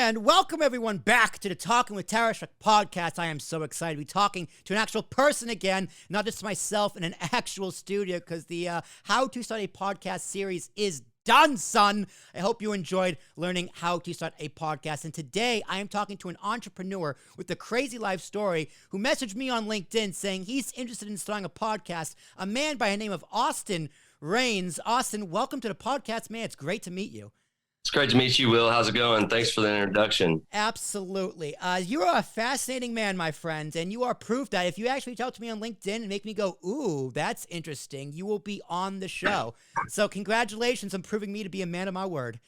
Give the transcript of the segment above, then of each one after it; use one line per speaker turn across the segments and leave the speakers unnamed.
And welcome everyone back to the Talking with Tarashuk podcast. I am so excited to be talking to an actual person again, not just myself in an actual studio, because the How to Start a Podcast series is done, son. I hope you enjoyed learning how to start a podcast. And today I am talking to an entrepreneur with a crazy life story who messaged me on LinkedIn saying he's interested in starting a podcast, a man by the name of Austin Rains. Austin, welcome to the podcast, man. It's great to meet you.
It's great to meet you, Will. How's it going? Thanks for the introduction.
Absolutely. You are a fascinating man, my friend, and you are proof that if you actually reach out to me on LinkedIn and make me go, ooh, that's interesting, you will be on the show. So congratulations on proving me to be a man of my word.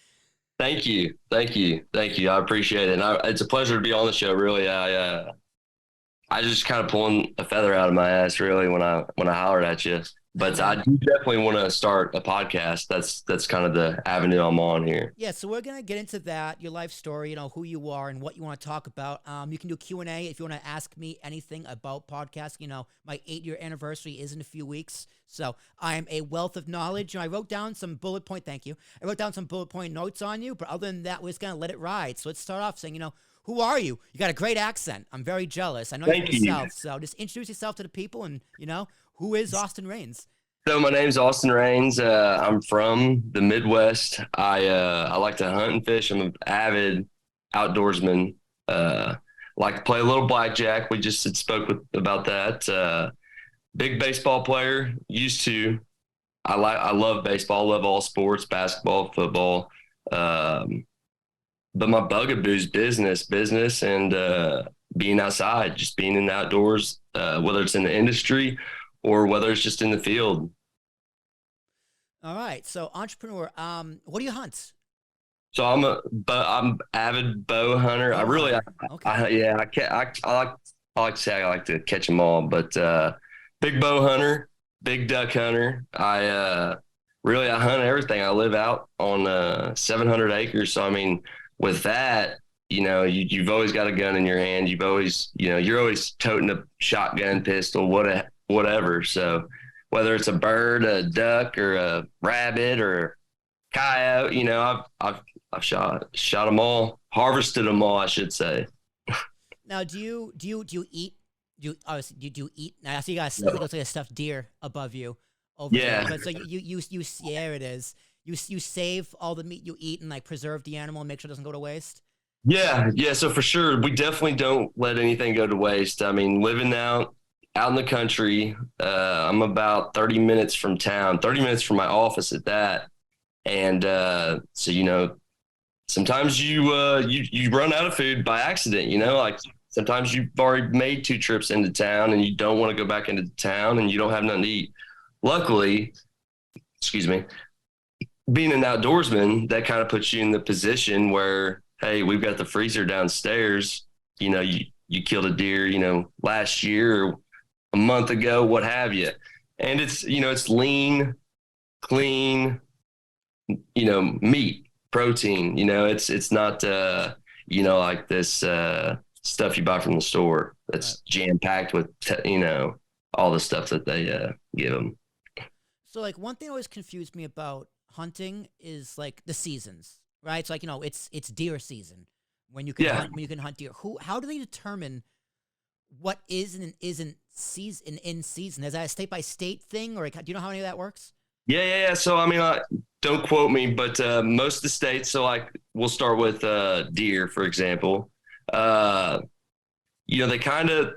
Thank you. Thank you. Thank you. I appreciate it. And it's a pleasure to be on the show, really. I just kind of pulling a feather out of my ass, really, when I hollered at you. But I do definitely want to start a podcast. That's kind of the avenue I'm on here.
Yeah, so we're going to get into that, your life story, who you are and what you want to talk about. You can do Q&A if you want to ask me anything about podcasting. My 8-year anniversary is in a few weeks, so I am a wealth of knowledge. I wrote down some bullet point notes on you, but other than that, we're just going to let it ride. So let's start off saying, who are you? You got a great accent. I'm very jealous. I know you're from the South, so just introduce yourself to the people and, who is Austin Rains?
So my name's Austin Rains. I'm from the Midwest. I like to hunt and fish. I'm an avid outdoorsman. Like to play a little blackjack. We just spoke about that. Big baseball player. Used to. I love baseball. Love all sports, basketball, football. But my bugaboo is business, and being outside, just being in the outdoors, whether it's in the industry or whether it's just in the field.
All right. So entrepreneur, what do you hunt?
So I'm avid bow hunter. I like to say I like to catch them all, but big bow hunter, big duck hunter. I hunt everything. I live out on 700 acres. So, with that, you've always got a gun in your hand. You've always, you're always toting a shotgun, pistol, whatever. So whether it's a bird, a duck, or a rabbit, or a coyote, I've shot them all, harvested them all, I should say.
Now, do you eat? Do you eat? Now I see you guys. It looks like a stuffed deer above you.
Yeah.
There. But so you there it is. You save all the meat you eat and preserve the animal and make sure it doesn't go to waste.
Yeah. So for sure, we definitely don't let anything go to waste. Living out in the country, I'm about 30 minutes from town, 30 minutes from my office at that. And so, sometimes you run out of food by accident, sometimes you've already made 2 trips into town and you don't want to go back into town and you don't have nothing to eat. Luckily, being an outdoorsman, that kind of puts you in the position where, hey, we've got the freezer downstairs. You killed a deer, last year or a month ago, what have you. And it's, it's lean, clean, meat, protein, it's not, like this stuff you buy from the store that's jam packed with, all the stuff that they give them.
So one thing always confused me about hunting is the seasons, right? So it's deer season when you can hunt deer. How do they determine what is and isn't in season? Is that a state by state thing, or do you know how any of that works?
Yeah. So don't quote me, but most of the states. So we'll start with deer, for example. They kind of.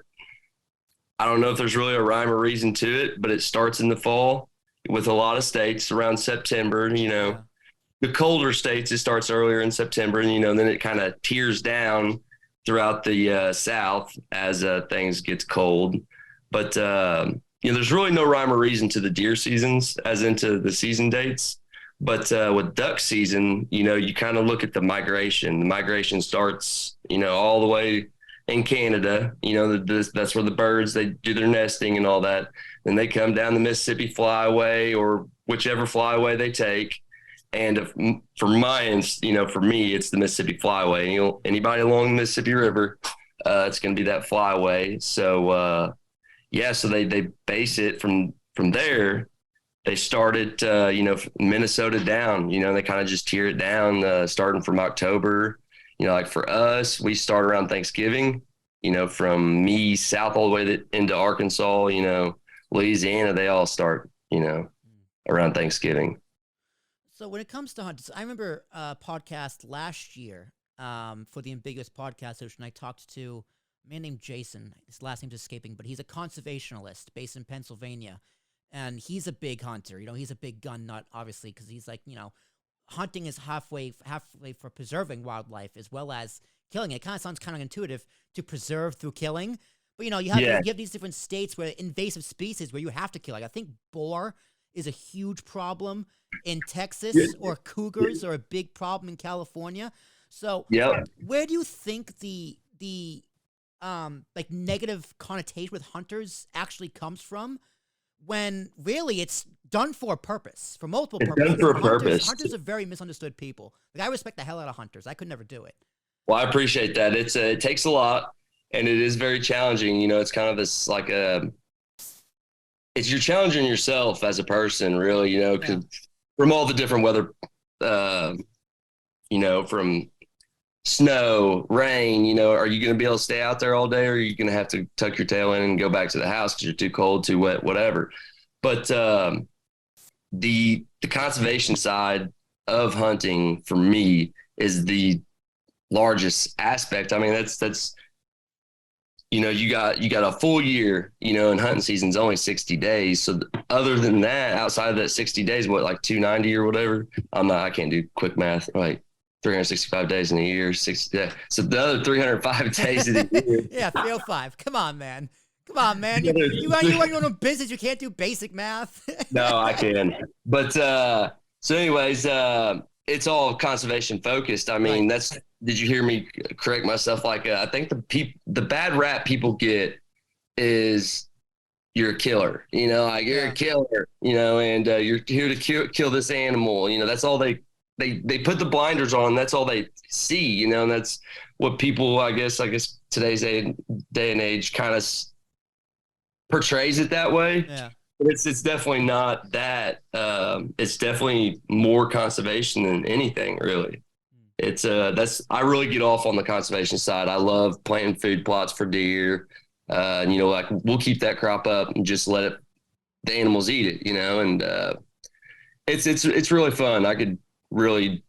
I don't know if there's really a rhyme or reason to it, but it starts in the fall with a lot of states around September. The colder states, it starts earlier in September, and then it kind of tears down throughout the South as things gets cold. But there's really no rhyme or reason to the deer seasons as into the season dates. But with duck season, you kind of look at the migration. The migration starts, all the way in Canada. That's where the birds, they do their nesting and all that. Then they come down the Mississippi flyway or whichever flyway they take. And for me, it's the Mississippi flyway. Anybody along the Mississippi River, it's going to be that flyway. So, so they base it from there. They started, Minnesota down, they kind of just tear it down, starting from October, like for us, we start around Thanksgiving, from me south all the way into Arkansas, Louisiana, they all start, around Thanksgiving.
So when it comes to hunters, I remember a podcast last year for the Ambiguous Podcast Station. I talked to a man named Jason. His last name's escaping, but he's a conservationalist based in Pennsylvania. And he's a big hunter. He's a big gun nut, obviously, because he's like, hunting is halfway for preserving wildlife as well as killing it. It kind of sounds counterintuitive to preserve through killing. But, you have these different states where invasive species where you have to kill. Like, I think boar is a huge problem in Texas, or cougars are a big problem in California. So where do you think the like negative connotation with hunters actually comes from, when really it's done for a purpose, for multiple purposes?
Done for a purpose.
Hunters are very misunderstood people. Like, I respect the hell out of hunters. I could never do it.
Well, I appreciate that. It takes a lot, and it is very challenging. It's kind of this like you're challenging yourself as a person, really, because from all the different weather, from snow, rain, are you going to be able to stay out there all day, or are you going to have to tuck your tail in and go back to the house because you're too cold, too wet, whatever? But the conservation side of hunting for me is the largest aspect. I mean, that's you got a full year, and hunting season's only 60 days. So other than that, outside of that 60 days, like 290 or whatever, I can't do quick math, like 365 days in a year, 60 days. So the other 305 days of the year.
Yeah, 305. Come on, man. You run your own business. You can't do basic math.
No, I can. But so anyways, it's all conservation focused. I mean, did you hear me correct myself? Like, I think the bad rap people get is you're a killer, like you're a killer, and you're here to kill this animal. That's all they put the blinders on. That's all they see, and that's what people, I guess today's day and age kind of portrays it that way. Yeah. But it's definitely not that. It's definitely more conservation than anything, really. It's I really get off on the conservation side. I love planting food plots for deer. Like we'll keep that crop up and just let the animals eat it, and it's really fun. I could really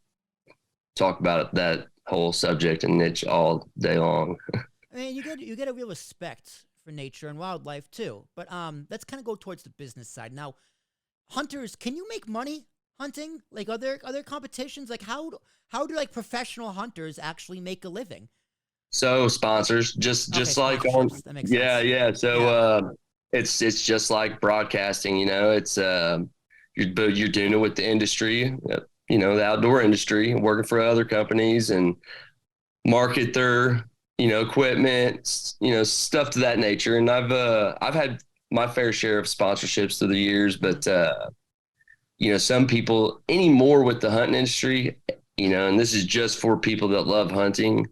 talk about that whole subject and niche all day long.
I mean, you get a real respect for nature and wildlife too. But let's kind of go towards the business side. Now, hunters, can you make money hunting? Like, are there competitions? Like, how do like professional hunters actually make a living?
So sponsors, just like
that makes sense.
Yeah. So it's just like broadcasting. It's you're doing it with the industry, the outdoor industry, working for other companies and market their equipment, stuff to that nature. And I've had my fair share of sponsorships through the years, but some people anymore with the hunting industry, and this is just for people that love hunting.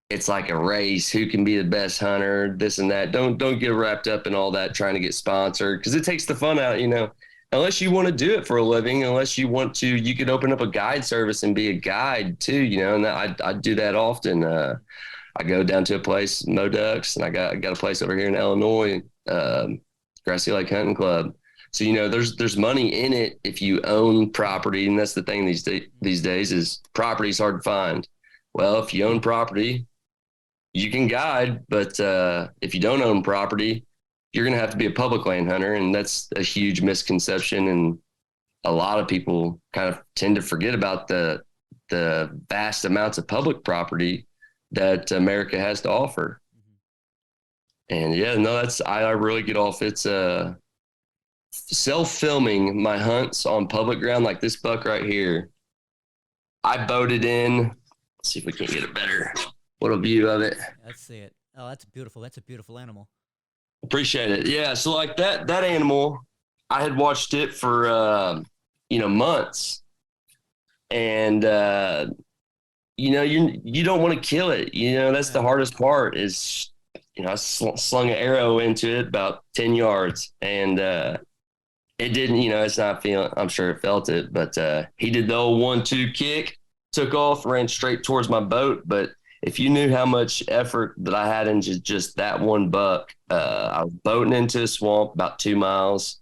It's like a race, who can be the best hunter, this and that. Don't get wrapped up in all that trying to get sponsored, because it takes the fun out, unless you want to do it for a living, unless you want to, you could open up a guide service and be a guide too, and I do that often. I go down to a place, mow ducks, and I got a place over here in Illinois, Grassy Lake Hunting Club. So, there's money in it if you own property. And that's the thing these days is property's hard to find. Well, if you own property, you can guide, but if you don't own property, you're going to have to be a public land hunter. And that's a huge misconception. And a lot of people kind of tend to forget about the vast amounts of public property that America has to offer. And I really get off. It's self-filming my hunts on public ground, like this buck right here. I boated in. Let's see if we can get a better view of it.
Let's see it. Oh, that's beautiful. That's a beautiful animal.
Appreciate it. Yeah. So like that animal, I had watched it for, months, and, you don't want to kill it. That's the hardest part is, I slung an arrow into it about 10 yards, and, it didn't, it's not feeling, I'm sure it felt it, but, he did the old 1-2 kick, took off, ran straight towards my boat. But if you knew how much effort that I had in just that one buck, I was boating into a swamp about 2 miles,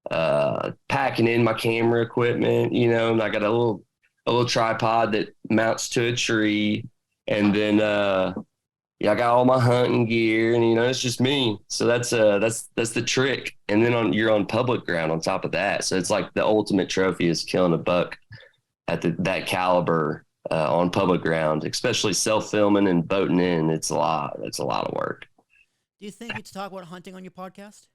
packing in my camera equipment, and I got a little tripod that mounts to a tree. And then, I got all my hunting gear, and it's just me. So that's the trick. And then you're on public ground on top of that. So it's like the ultimate trophy is killing a buck at that caliber on public ground, especially self-filming and boating in. It's a lot of work.
Do you think you'd talk about hunting on your podcast?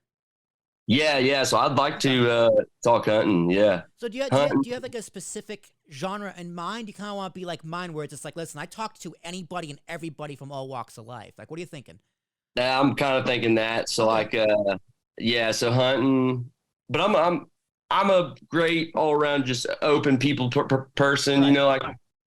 Yeah. So I'd like to talk hunting. Yeah.
So do you have like a specific genre in mind? You kind of want to be like mine, where it's just like, listen, I talk to anybody and everybody from all walks of life. Like, what are you thinking?
Yeah, I'm kind of thinking that. So so hunting, but I'm a great all around just open people person.
Right.
Like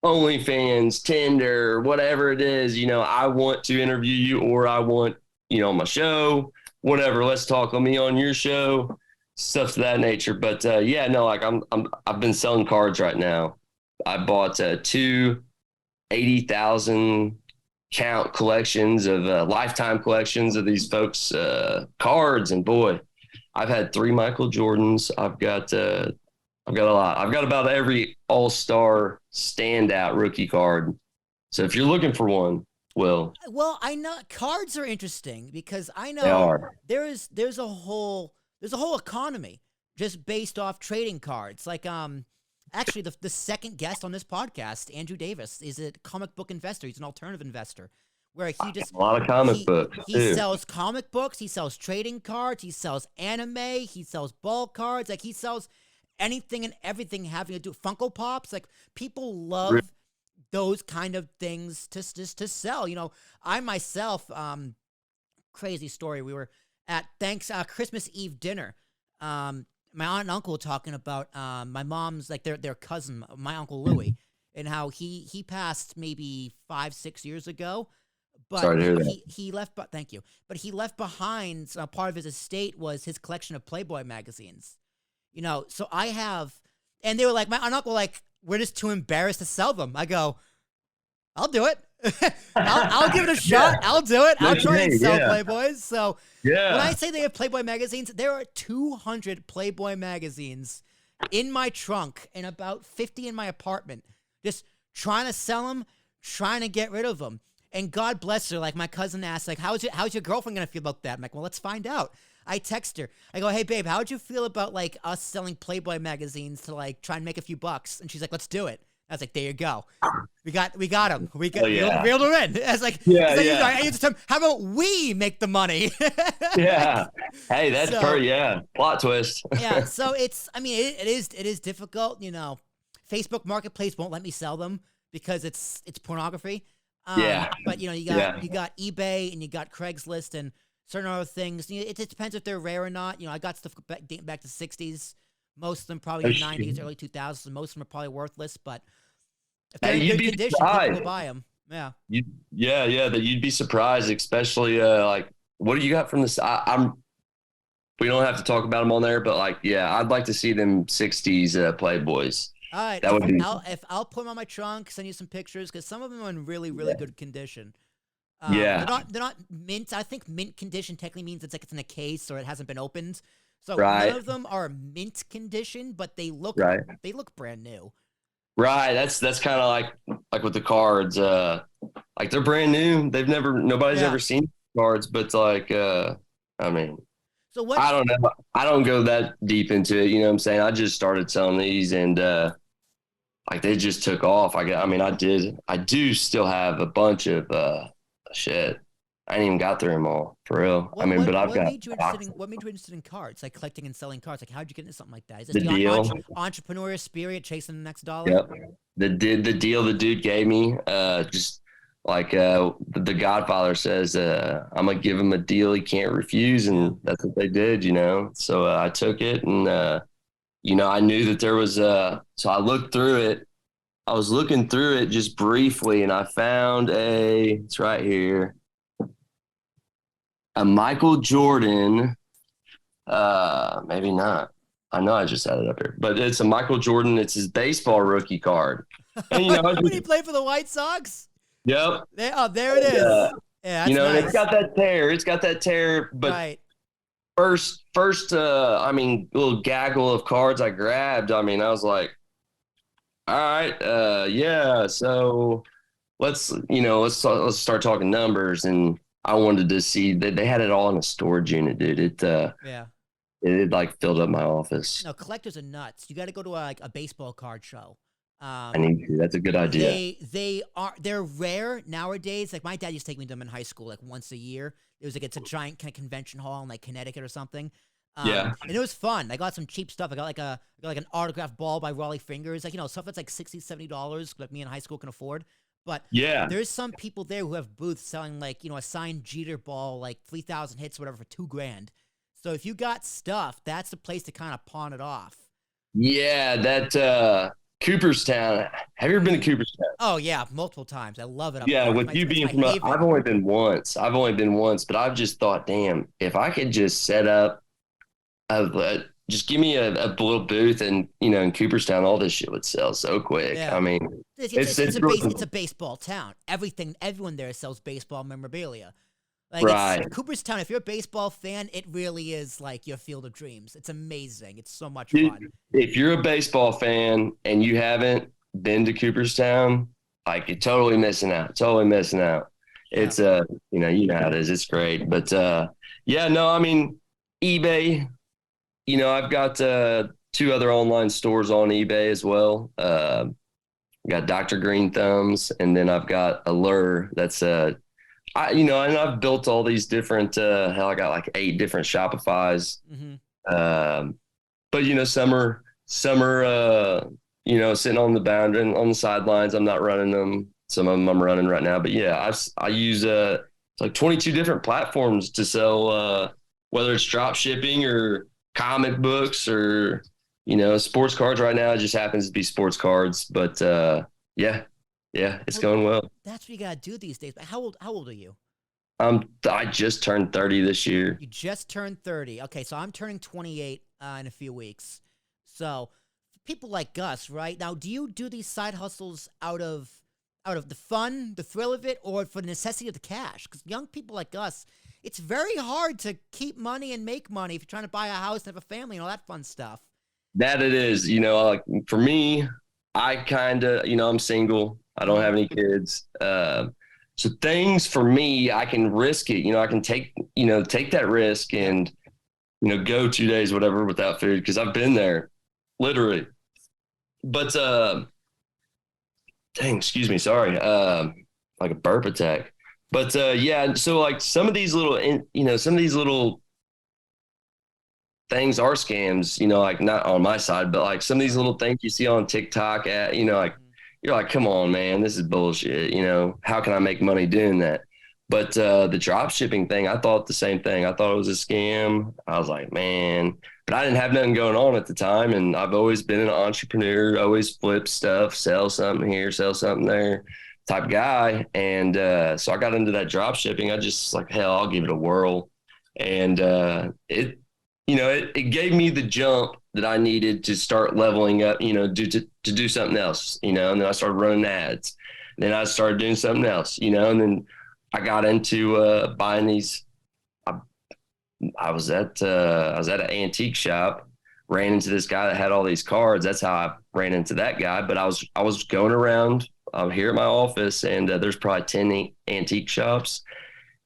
OnlyFans, Tinder, whatever it is. I want to interview you, or I want on my show. Whatever, let's talk. Let me on your show, stuff to that nature. But I've been selling cards right now. I bought 2 80,000 count collections of lifetime collections of these folks' cards, and boy, I've had 3 Michael Jordans. I've got a lot. I've got about every all-star standout rookie card. So if you're looking for one, well,
I know cards are interesting because I know
they are.
there's a whole economy just based off trading cards. Like actually the second guest on this podcast, Andrew Davis, is a comic book investor. He's an alternative investor where he just
a lot of comic books.
He sells comic books, he sells trading cards, he sells anime, he sells ball cards, like he sells anything and everything having to do Funko Pops. Like people love those kind of things to sell. I myself, crazy story. We were at Christmas Eve dinner. My aunt and uncle were talking about my mom's, like their cousin, my Uncle Louie, and how he passed maybe 5-6 years ago. But
sorry to hear that.
He left, but thank you. But he left behind part of his estate was his collection of Playboy magazines. So I have, and they were like, my aunt and uncle like, we're just too embarrassed to sell them. I go, I'll do it. I'll give it a shot. Yeah. I'll do it. I'll try and sell Playboys. So when I say they have Playboy magazines, there are 200 Playboy magazines in my trunk and about 50 in my apartment, just trying to sell them, trying to get rid of them. And God bless her. Like my cousin asked, like, how's your girlfriend going to feel about that? I'm like, well, let's find out. I text her. I go, hey, babe, how'd you feel about like us selling Playboy magazines to like try and make a few bucks? And she's like, let's do it. I was like, there you go. We got him. Reeled her in. I was like, how about we make the money?
Yeah. Hey, that's plot twist.
Yeah. So it is difficult. Facebook Marketplace won't let me sell them because it's pornography. But you got eBay and you got Craigslist and certain other things. It depends if they're rare or not. I got stuff dating back to the 60s. Most of them probably 90s, early 2000s. And most of them are probably worthless. But if they're in good condition, people will buy them. Yeah.
That you'd be surprised, especially like, what do you got from this? We don't have to talk about them on there, but like, I'd like to see them 60s Playboys.
All right. I'll put them on my trunk, send you some pictures because some of them are in really, really good condition. They're not mint. I think mint condition technically means it's in a case or it hasn't been opened. So none of them are mint condition, but they look brand new.
Right. That's kind of like with the cards. Like they're brand new. Nobody's ever seen cards, but it's like
so what?
I don't know. I don't go that deep into it. You know what I'm saying? I just started selling these and like they just took off. I do still have a bunch of shit. I ain't even got through them all for real. What made you
interested in cards, like collecting and selling cards? Like, how'd you get into something like that? Is it the
deal?
Entrepreneurial spirit, chasing the next dollar?
Yep. The deal the dude gave me, just like the Godfather says, I'm gonna give him a deal he can't refuse, and that's what they did, So I took it, and I knew that there was so I looked through it. I was looking through it just briefly, and I found it's right here. A Michael Jordan, maybe not. I know I just had it up here, but it's a Michael Jordan. It's his baseball rookie card. And you know, I
When he
just,
played for the White Sox?
yep.
There it is. Yeah,
You
that's
know, and
nice.
it's got that tear, but
Right.
first, I mean, little gaggle of cards I grabbed. I mean, I was like, all right, yeah. So let's start talking numbers. And I wanted to see that they had it all in a storage unit, dude.
Yeah.
It like filled up my office.
No, collectors are nuts. You got to go to like a baseball card show.
I need to. That's a good idea.
They're rare nowadays. Like my dad used to take me to them in high school, like once a year. It was like it's a giant kind of convention hall in like Connecticut or something.
Yeah.
And it was fun. I got some cheap stuff. I got like an autographed ball by Raleigh Fingers, like stuff that's like $60, $70, like me in high school can afford. But
Yeah.
there's some people there who have booths selling like a signed Jeter ball, like 3,000 hits, or whatever, for $2,000. So if you got stuff, that's the place to kind of pawn it off.
Yeah, Cooperstown. Have you ever been to Cooperstown?
Oh yeah, multiple times. I love it up
Yeah,
there.
with you being
my
from
haven.
I've only been once. But I've just thought, damn, if I could just set up just give me a little booth and in Cooperstown, all this shit would sell so quick.
Yeah.
I mean,
It's
really,
a baseball town. Everyone there sells baseball memorabilia. Like
right.
it's Cooperstown. If you're a baseball fan, it really is like your field of dreams. It's amazing. It's so much fun.
If you're a baseball fan and you haven't been to Cooperstown, like you're totally missing out. Totally missing out.
Yeah.
It's you know how it is. It's great. But yeah, no, I mean, eBay, I've got two other online stores on eBay as well. Got Dr. Green Thumbs, and then I've got Allure. That's and I've built all these different. Hell, I got like 8 different Shopifys.
Mm-hmm.
But some are sitting on the boundary and on the sidelines. I'm not running them. Some of them I'm running right now. But yeah, I use like 22 different platforms to sell, whether it's drop shipping or comic books or sports cards. Right now it just happens to be sports cards, but yeah, it's going well.
That's what you gotta do these days. How old are you?
I just turned 30 this year.
You just turned 30. Okay, so I'm turning 28 in a few weeks. So people like us, right? Now, do you do these side hustles out of the fun, the thrill of it, or for the necessity of the cash? Because young people like us, it's very hard to keep money and make money if you're trying to buy a house and have a family and all that fun stuff.
That it is, like for me, I kind of, I'm single. I don't have any kids. So things for me, I can risk it. I can take that risk and, go 2 days, whatever, without food. Cause I've been there literally, but, excuse me. Sorry. Like a burp attack, but, yeah. So like some of these little things are scams, like not on my side, but like some of these little things you see on TikTok like, you're like, come on, man, this is bullshit. How can I make money doing that? But the drop shipping thing, I thought the same thing. I thought it was a scam. I was like, man, but I didn't have nothing going on at the time. And I've always been an entrepreneur, always flip stuff, sell something here, sell something there type guy. And so I got into that drop shipping. I just like, hell, I'll give it a whirl. And it gave me the jump that I needed to start leveling up, to do something else, and then I started running ads. Then I started doing something else, and then I got into buying these. I was at an antique shop, ran into this guy that had all these cards. That's how I ran into that guy. But I was going around here at my office, and there's probably 10 antique shops,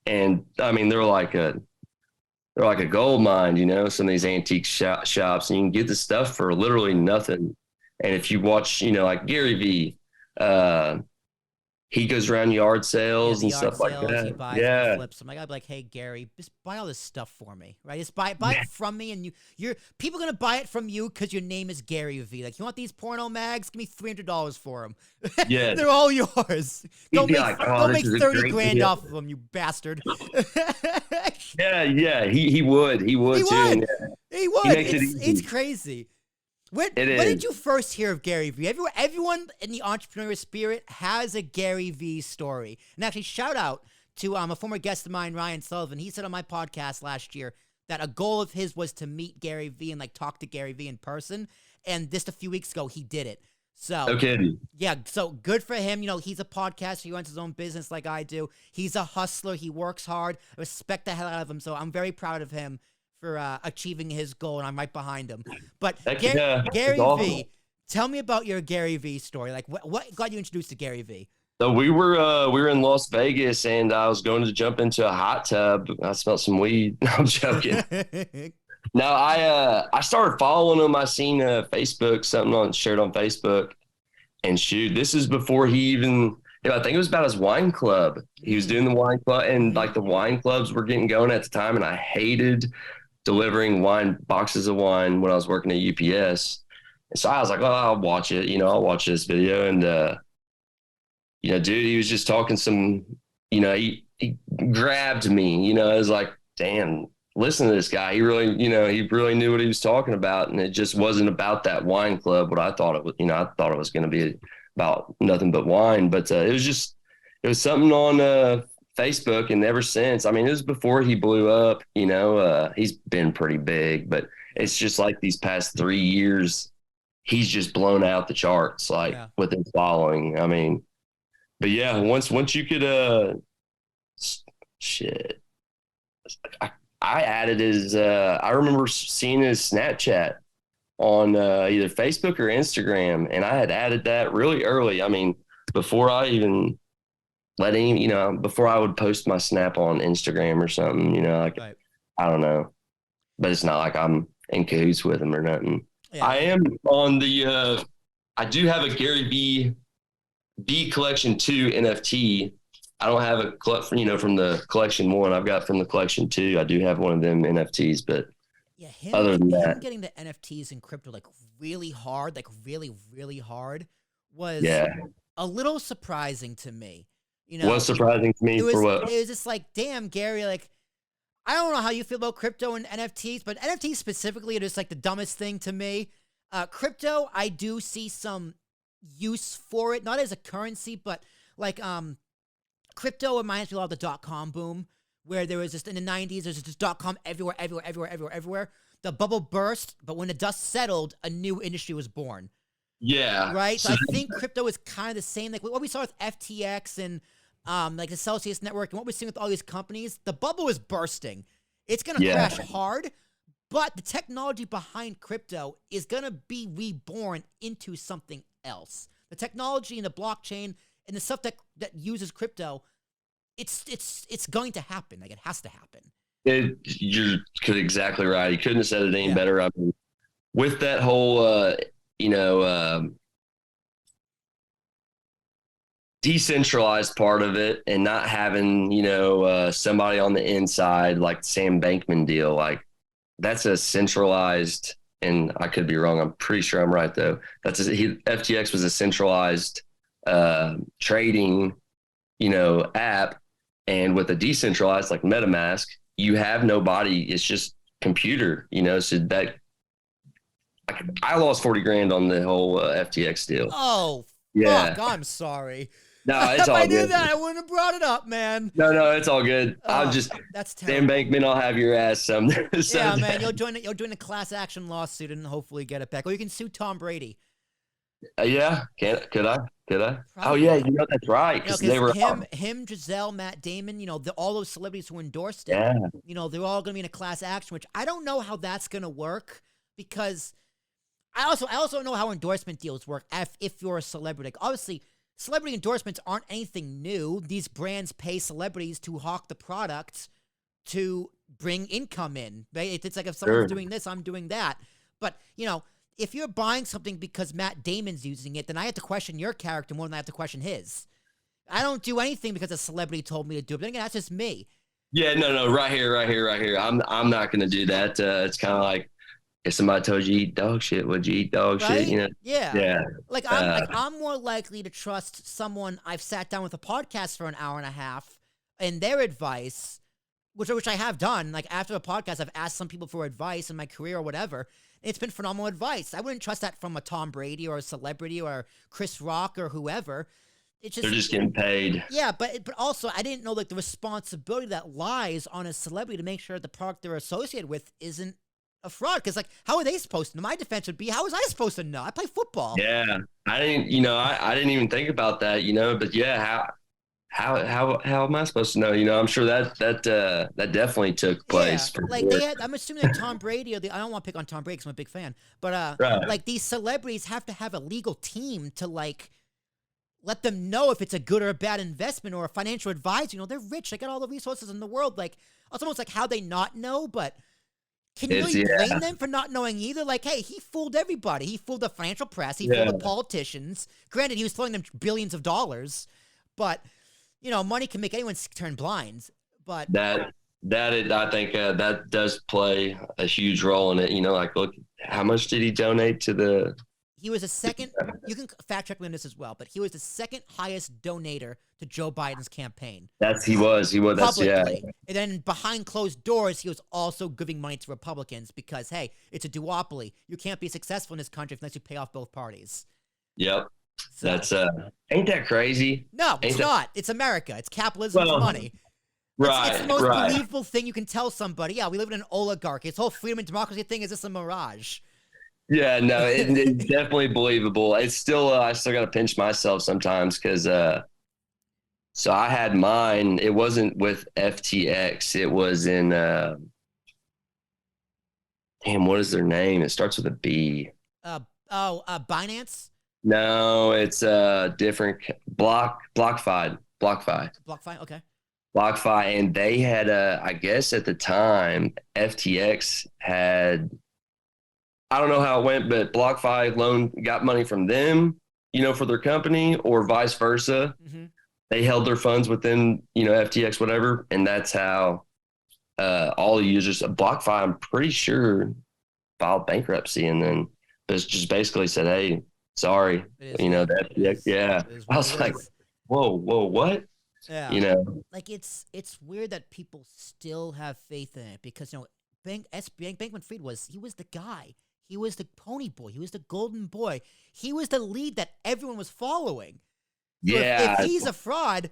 and I mean they're like a gold mine, some of these antique shops, and you can get the stuff for literally nothing. And if you watch, like Gary Vee, he goes around yard sales and stuff like that.
He buys and flips them. I'd be like, hey Gary, just buy all this stuff for me, right? Just buy it from me, and you're people are gonna buy it from you because your name is Gary Vee. Like, you want these porno mags? Give me $300 for them. Yeah, they're all yours. Don't make 30 grand off of them, you bastard.
Yeah. He would too.
Yeah. He would. It's crazy. When did you first hear of Gary Vee? Everyone in the entrepreneurial spirit has a Gary Vee story. And actually, shout out to a former guest of mine, Ryan Sullivan. He said on my podcast last year that a goal of his was to meet Gary Vee and like talk to Gary Vee in person. And just a few weeks ago, he did it. So,
Okay.
yeah, so good for him. You know, he's a podcaster. He runs his own business like I do. He's a hustler. He works hard. I respect the hell out of him. So I'm very proud of him for achieving his goal, and I'm right behind him. But
Yeah,
Gary
awesome.
Vee, tell me about your Gary Vee story. Like, what got you introduced to Gary Vee?
So we were in Las Vegas, and I was going to jump into a hot tub. I smelled some weed. No, I'm joking. No, I started following him. I seen Facebook, something shared on Facebook, and shoot, this is before he even. I think it was about his wine club. He was doing the wine club, and like the wine clubs were getting going at the time, and I hated delivering boxes of wine when I was working at UPS. And so I was like, oh, I'll watch it. I'll watch this video, and dude, he was just talking some. He grabbed me. I was like, damn. Listen to this guy. He really knew what he was talking about. And it just wasn't about that wine club, what I thought it was. I thought it was going to be about nothing but wine, but it was something on Facebook. And ever since, I mean, it was before he blew up, he's been pretty big, but it's just like these past 3 years, he's just blown out the charts, with his following. I mean, but yeah, once you could, shit, I added his, I remember seeing his Snapchat on either Facebook or Instagram, and I had added that really early. I mean, before I even before I would post my Snap on Instagram or something,
Right.
I don't know, but it's not like I'm in cahoots with him or nothing.
Yeah.
I am on I do have a Gary Vee Collection 2 NFT. I don't have from the collection 1. I've got from the collection 2. I do have one of them NFTs, but
yeah, him getting the NFTs and crypto like really hard, like really, really hard was a little surprising to me.
Was surprising to me for what?
It was just like, damn, Gary, like, I don't know how you feel about crypto and NFTs, but NFTs specifically are just like the dumbest thing to me. Crypto, I do see some use for it, not as a currency, but like, crypto reminds me a lot of the .com boom, where there was just in the 90s, there's just .com everywhere. The bubble burst, but when the dust settled, a new industry was born.
Yeah.
Right? So I think crypto is kind of the same. Like what we saw with FTX and like the Celsius network and what we're seeing with all these companies, the bubble is bursting. It's going to crash hard, but the technology behind crypto is going to be reborn into something else. The technology and the blockchain and the stuff that uses crypto, it's going to happen. Like it has to happen.
You're exactly right. You couldn't have said it any better. I mean, with that whole, decentralized part of it and not having, somebody on the inside, like the Sam Bankman deal, like that's a centralized, and I could be wrong. I'm pretty sure I'm right though. FTX was a centralized trading, app, and with a decentralized like MetaMask, you have nobody. It's just computer, so that I lost 40 grand on the whole FTX deal.
Oh, fuck, I'm sorry.
No, it's all
good. If I
good.
knew that, I wouldn't have brought it up, man.
No, it's all good.
That's
Sam
terrible.
Bankman, I'll have your ass someday.
Yeah, man, you'll join a class action lawsuit and hopefully get it back. Or you can sue Tom Brady.
Yeah, could I?
Probably.
Oh yeah, that's right. Because they were
him, Giselle, Matt Damon. All those celebrities who endorsed it.
Yeah.
They're all going to be in a class action, which I don't know how that's going to work because I also don't know how endorsement deals work. If you're a celebrity, like, obviously, celebrity endorsements aren't anything new. These brands pay celebrities to hawk the product to bring income in. Right? It's like if someone's doing this, I'm doing that. But if you're buying something because Matt Damon's using it, then I have to question your character more than I have to question his. I don't do anything because a celebrity told me to do it. But again, that's just me.
Yeah, no, right here. I'm not going to do that. It's kind of like if somebody told you eat dog shit, would you eat dog shit?
Yeah. Like I'm more likely to trust someone I've sat down with a podcast for an hour and a half and their advice, which I have done. Like after a podcast, I've asked some people for advice in my career or whatever. It's been phenomenal advice. I wouldn't trust that from a Tom Brady or a celebrity or Chris Rock or whoever. It's just,
they're just getting paid.
Yeah, but also I didn't know the responsibility that lies on a celebrity to make sure the product they're associated with isn't a fraud because, like, how are they supposed to know? My defense would be, how was I supposed to know? I play football.
Yeah, I didn't, I didn't even think about that, but yeah, how am I supposed to know? I'm sure that definitely took place.
Yeah, like I'm assuming that Tom Brady, I don't want to pick on Tom Brady because I'm a big fan, but
Right.
like these celebrities have to have a legal team to like let them know if it's a good or a bad investment or a financial advisor. They're rich, they got all the resources in the world. Like it's almost like how they not know, but can you really blame them for not knowing either? Like, hey, he fooled everybody. He fooled the financial press. He fooled the politicians. Granted, he was throwing them billions of dollars, but money can make anyone turn blind. But
I think that does play a huge role in it. Like, look, how much did he donate to the?
He was the second. You can fact check me on this as well, but he was the second highest donator to Joe Biden's campaign.
He was.
Publicly. And then behind closed doors, he was also giving money to Republicans because, hey, it's a duopoly. You can't be successful in this country unless you pay off both parties.
Yep.
So,
that's ain't that crazy?
No, it's not. It's America. It's capitalism. It's money. It's the most believable thing you can tell somebody. Yeah, we live in an oligarchy. This whole freedom and democracy thing is just a mirage.
Yeah, no, it's definitely believable. It's still, I still got to pinch myself sometimes because, so I had mine. It wasn't with FTX. It was in, what is their name? It starts with a B.
Binance?
No, it's different. BlockFi.
BlockFi, okay.
BlockFi, and they had, I guess at the time, FTX had, I don't know how it went, but BlockFi got money from them, for their company, or vice versa.
Mm-hmm.
They held their funds within, FTX, whatever, and that's how all the users of BlockFi, I'm pretty sure, filed bankruptcy, and then just basically said, "Hey, sorry," the FTX. Yeah, I was like, "Whoa, what?"
Yeah, like it's weird that people still have faith in it because Bankman-Fried was the guy. He was the pony boy. He was the golden boy. He was the lead that everyone was following. So if he's a fraud,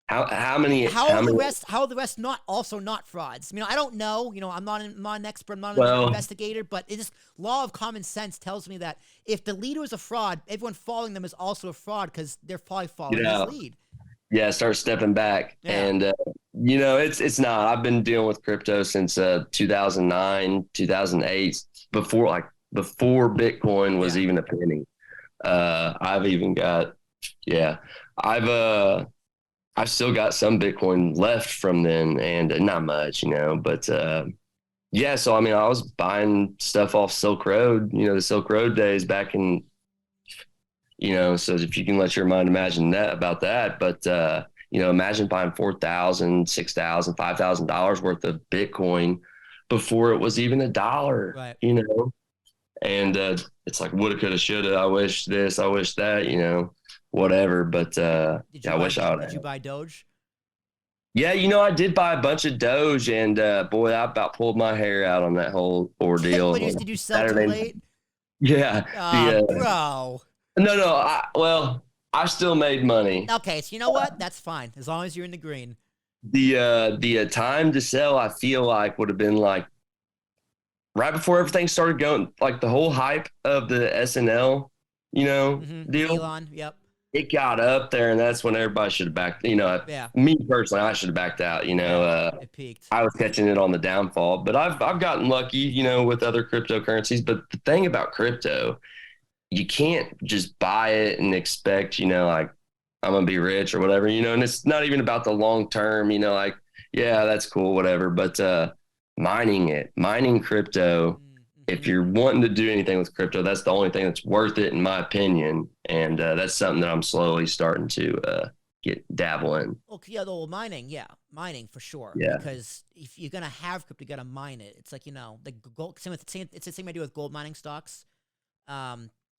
how are
the rest not frauds? I don't know. I'm not an expert. I'm not an investigator. But it's just law of common sense tells me that if the leader is a fraud, everyone following them is also a fraud because they're probably following his lead.
Yeah, start stepping back. Yeah. And, it's not. I've been dealing with crypto since 2009, 2008, before Bitcoin was even a penny. I've even got, I've still got some Bitcoin left from then, and not much, but so, I was buying stuff off Silk Road, the Silk Road days back in, so if you can let your mind imagine that about that, but, imagine buying $4,000, $6,000, $5,000 worth of Bitcoin before it was even $1,
right.
And it's like, woulda, coulda, shoulda, I wish this, I wish that, whatever. But I wish I would.
Did you buy Doge?
Yeah, I did buy a bunch of Doge, and boy, I about pulled my hair out on that whole ordeal.
Did you sell too late?
Yeah.
Bro.
No, I still made money.
Okay, so you know what? That's fine as long as you're in the green.
The time to sell, I feel like would have been like right before everything started going, like the whole hype of the SNL, deal.
Elon, yep.
It got up there, and that's when everybody should have backed. Me personally, I should have backed out.
It peaked.
I was catching it on the downfall, but I've gotten lucky, with other cryptocurrencies. But the thing about crypto, you can't just buy it and expect, like I'm gonna be rich or whatever, and it's not even about the long term, that's cool, whatever. But mining crypto, if you're wanting to do anything with crypto, that's the only thing that's worth it, in my opinion. And that's something that I'm slowly starting to dabble in.
Mining for sure.
Yeah.
Because if you're gonna have crypto, you gotta mine it. It's like the gold. It's the same idea with gold mining stocks.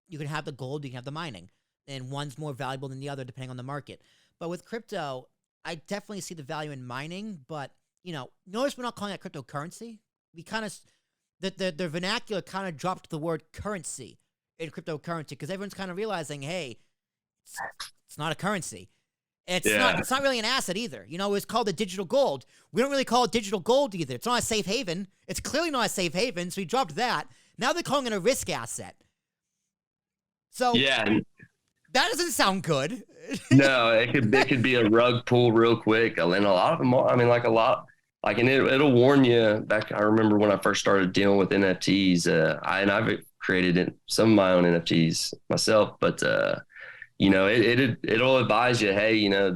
You can have the gold, you can have the mining, and one's more valuable than the other depending on the market. But with crypto, I definitely see the value in mining. But notice we're not calling that cryptocurrency. We kind of the vernacular kind of dropped the word currency in cryptocurrency because everyone's kind of realizing, hey, it's not a currency. It's not really an asset either. You know, it's called a digital gold. We don't really call it digital gold either. It's not a safe haven. It's clearly not a safe haven, so we dropped that. Now they're calling it a risk asset. So
Yeah.
that doesn't sound good.
No, it could be a rug pull real quick. And a lot of them are, I mean, like a lot, like, and it'll warn you back. I remember when I first started dealing with NFTs, I've created some of my own NFTs myself, but, you know, it'll advise you, hey, you know,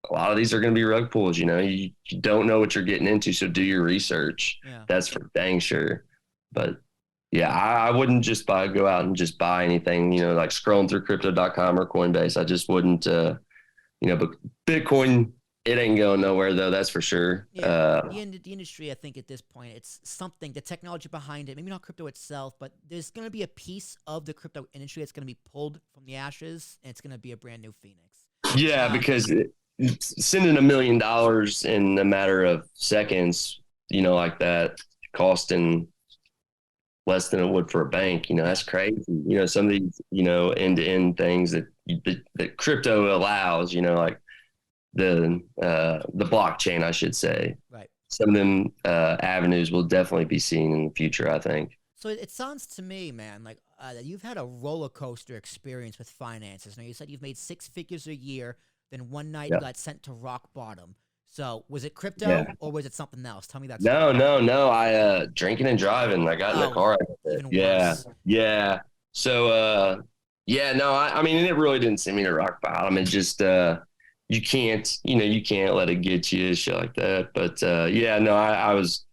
a lot of these are going to be rug pulls. You know, you don't know what you're getting into, so do your research.
Yeah.
That's for dang sure. But yeah, I wouldn't just go out and just buy anything. You know, like scrolling through crypto.com or Coinbase. I just wouldn't. You know, but Bitcoin, it ain't going nowhere though. That's for sure.
Yeah, the industry, I think at this point, it's something, the technology behind it, maybe not crypto itself, but there's going to be a piece of the crypto industry that's going to be pulled from the ashes, and it's going to be a brand new phoenix.
Yeah, because sending $1 million in a matter of seconds, you know, like that, costing less than it would for a bank, you know, that's crazy. You know, some of these, you know, end-to-end things that crypto allows, you know, like the blockchain, I should say.
Right.
Some of them avenues will definitely be seen in the future, I think.
So it sounds to me, man, like you've had a roller coaster experience with finances. Now, you said you've made 6 figures a year, then one night you got sent to rock bottom. So was it crypto or was it something else? Tell me that.
No. I drinking and driving. I got in the car. Yeah. So no, I mean, it really didn't send me to rock bottom. It just you can't let it get you, shit like that. But no, I was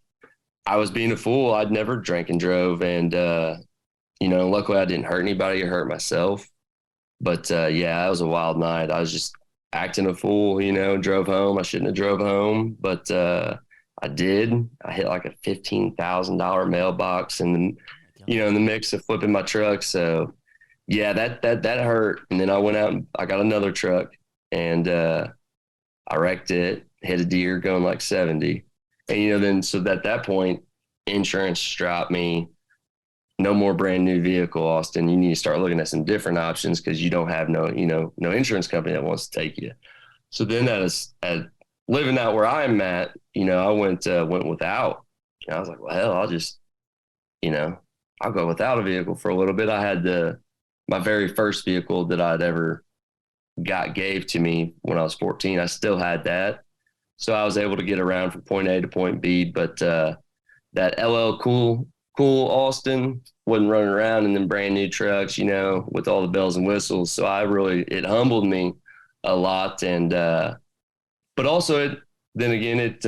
being a fool. I'd never drank and drove, and you know, luckily I didn't hurt anybody or hurt myself. But it was a wild night. I was just acting a fool, you know, drove home. I shouldn't have drove home, but I did. I hit like a $15,000 mailbox in the mix of flipping my truck. So yeah, that hurt. And then I went out and I got another truck, and I wrecked it, hit a deer going like 70. And, you know, then so at that point, insurance dropped me. No more brand new vehicle, Austin. You need to start looking at some different options because you don't have no insurance company that wants to take you. So then at living out where I'm at, you know, I went without. And I was like, well, hell, I'll just, you know, I'll go without a vehicle for a little bit. I had my very first vehicle that I'd ever gave to me when I was 14. I still had that. So I was able to get around from point A to point B. But that LL Cool Austin wasn't running around in them brand new trucks, you know, with all the bells and whistles. So it humbled me a lot. And, but also it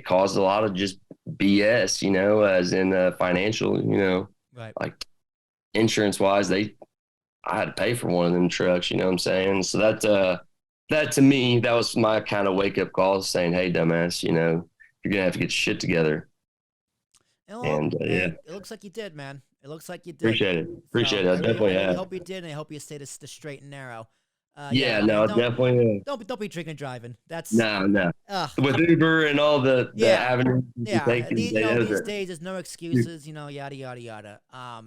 caused a lot of just BS, you know, as in financial, you know,
right.
Like insurance wise, I had to pay for one of them trucks, you know what I'm saying? So that to me, that was my kind of wake up call saying, hey, dumbass, you know, you're going to have to get your shit together.
It looks like you did, man. It looks like you did.
Appreciate it. I definitely have.
I hope you did, and I hope you stay the straight and narrow.
Definitely.
Don't be drinking and driving. That's
no. With Uber and all the avenues you take.
These days, there's no excuses. You know, yada yada yada. I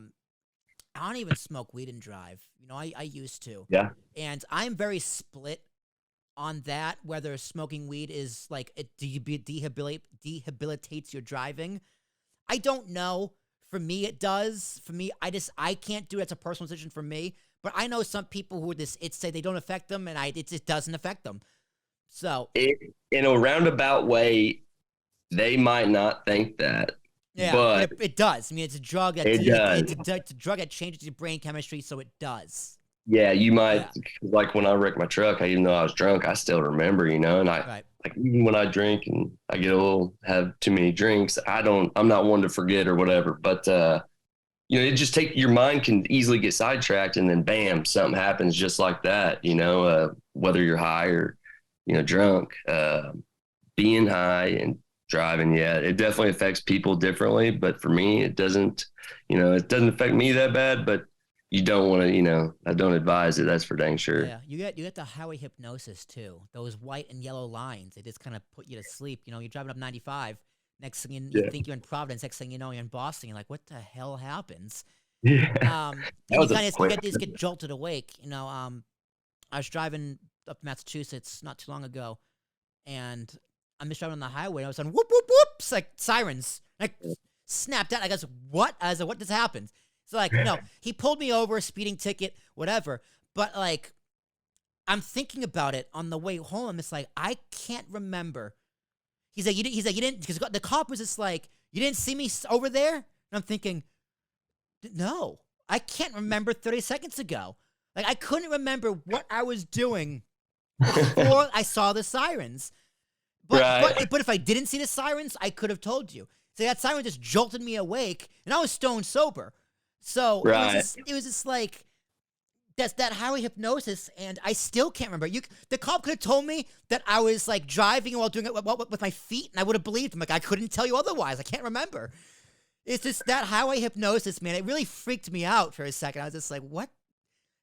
don't even smoke weed and drive. You know, I used to.
Yeah.
And I'm very split on that. Whether smoking weed is like it debilitates your driving. I don't know. For me, it does. For me, I can't do it. It's a personal decision for me. But I know some people who say they don't affect them, and it doesn't affect them. So
in a roundabout way, they might not think that.
Yeah,
but
it does. I mean, it's a drug that it's a drug that changes your brain chemistry, so it does.
Yeah, you might like when I wrecked my truck. Even though I was drunk, I still remember, you know. And like even when I drink and I get have too many drinks, I'm not one to forget or whatever. But you know, it just your mind can easily get sidetracked, and then bam, something happens just like that. You know, whether you're high or drunk, being high and driving, it definitely affects people differently. But for me, it doesn't. You know, it doesn't affect me that bad, but. You don't want to, I don't advise it. That's for dang sure.
Yeah, you get the highway hypnosis too. Those white and yellow lines, they just kind of put you to sleep. You know, you're driving up 95. Next thing you think you're in Providence. Next thing you know, you're in Boston. You're like, what the hell happens?
Yeah. That
And you
was a
kind of
quick.
just get jolted awake. I was driving up to Massachusetts not too long ago, and I'm just driving on the highway, and I was on whoop whoop whoop, it's like sirens. I snapped out. I guess what? I was like, what just happened? So like, he pulled me over, speeding ticket, whatever. But like, I'm thinking about it on the way home. I'm just like, I can't remember. He's like, you didn't, because the cop was just like, you didn't see me over there? And I'm thinking, no, I can't remember 30 seconds ago. Like, I couldn't remember what I was doing before I saw the sirens. But if I didn't see the sirens, I could have told you. So that siren just jolted me awake, and I was stone sober. So it was just like, that's that highway hypnosis, and I still can't remember. The cop could have told me that I was like driving while doing it with my feet, and I would have believed him. Like, I couldn't tell you otherwise. I can't remember. It's just that highway hypnosis, man. It really freaked me out for a second. I was just like, what?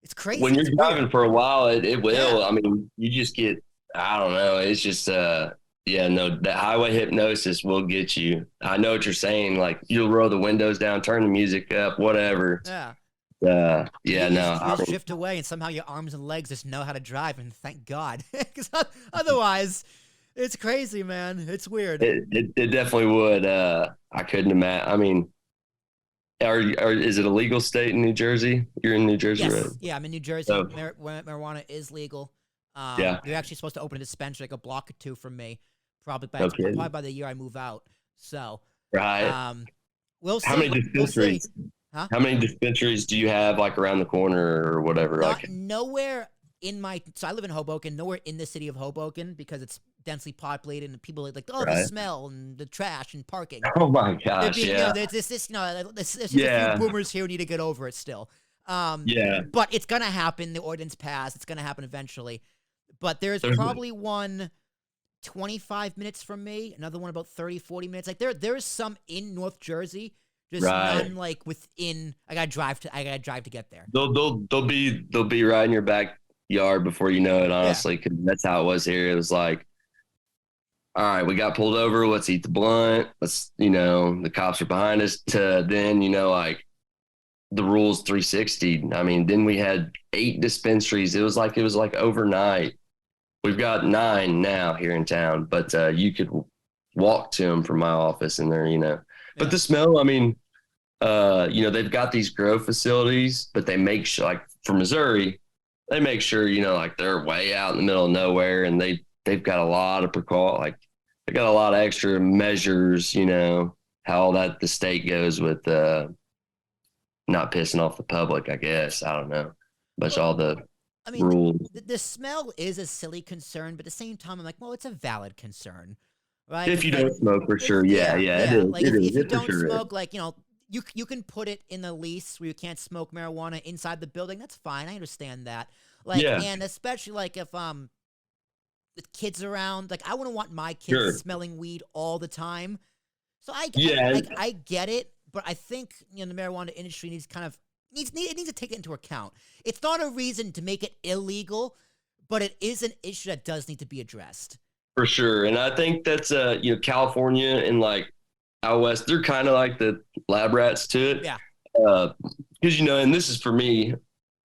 It's crazy.
When you're driving for a while, it will.
Yeah.
I mean, you just get, I don't know. It's just, yeah, no, that highway hypnosis will get you. I know what you're saying. Like, you'll roll the windows down, turn the music up, whatever.
Yeah.
Yeah,
You
no.
just drift away, and somehow your arms and legs just know how to drive, and thank God. Because otherwise, it's crazy, man. It's weird.
It definitely would. I couldn't imagine. I mean, is it a legal state in New Jersey? You're in New Jersey,
Yes.
right?
Yeah, I'm in New Jersey.
So,
Marijuana is legal.
yeah.
They're actually supposed to open a dispensary like a block or two from me, probably by the year I move out. So,
Right.
We'll see.
How many dispensaries?
We'll see. Huh?
How many dispensaries do you have like around the corner or whatever?
Nowhere in so I live in Hoboken, nowhere in the city of Hoboken because it's densely populated and people are like, the smell and the trash and parking.
Oh my gosh, yeah.
There's just a few boomers here who need to get over it still. But it's going to happen. The ordinance passed. It's going to happen eventually. But there's probably one 25 minutes from me, another one about 30, 40 minutes. Like there's some in North Jersey. Just none like within. I gotta drive to get there.
They'll be right in your backyard before you know it. Honestly, because that's how it was here. It was like, all right, we got pulled over. Let's eat the blunt. Let's the cops are behind us. To then like the rules 360. I mean, then we had 8 dispensaries. It was like overnight. We've got 9 now here in town, but you could walk to them from my office, and they're But the smell, I mean, they've got these grow facilities, but they make sure, like for Missouri, they make sure, like they're way out in the middle of nowhere, and they've got a lot of they got a lot of extra measures, how all that the state goes with not pissing off the public, I guess. I don't know. But all the rules.
The smell is a silly concern, but at the same time, I'm like, well, it's a valid concern. Right?
If you don't smoke, for sure. Yeah. It is.
Like if you don't smoke, like, you can put it in the lease where you can't smoke marijuana inside the building. That's fine. I understand that. Like, and especially like if with kids around, like I wouldn't want my kids smelling weed all the time. So I get it, but I think the marijuana industry needs to take it into account. It's not a reason to make it illegal, but it is an issue that does need to be addressed.
For sure. And I think that's, California and like out west, they're kind of like the lab rats to it.
Yeah.
Because, and this is for me,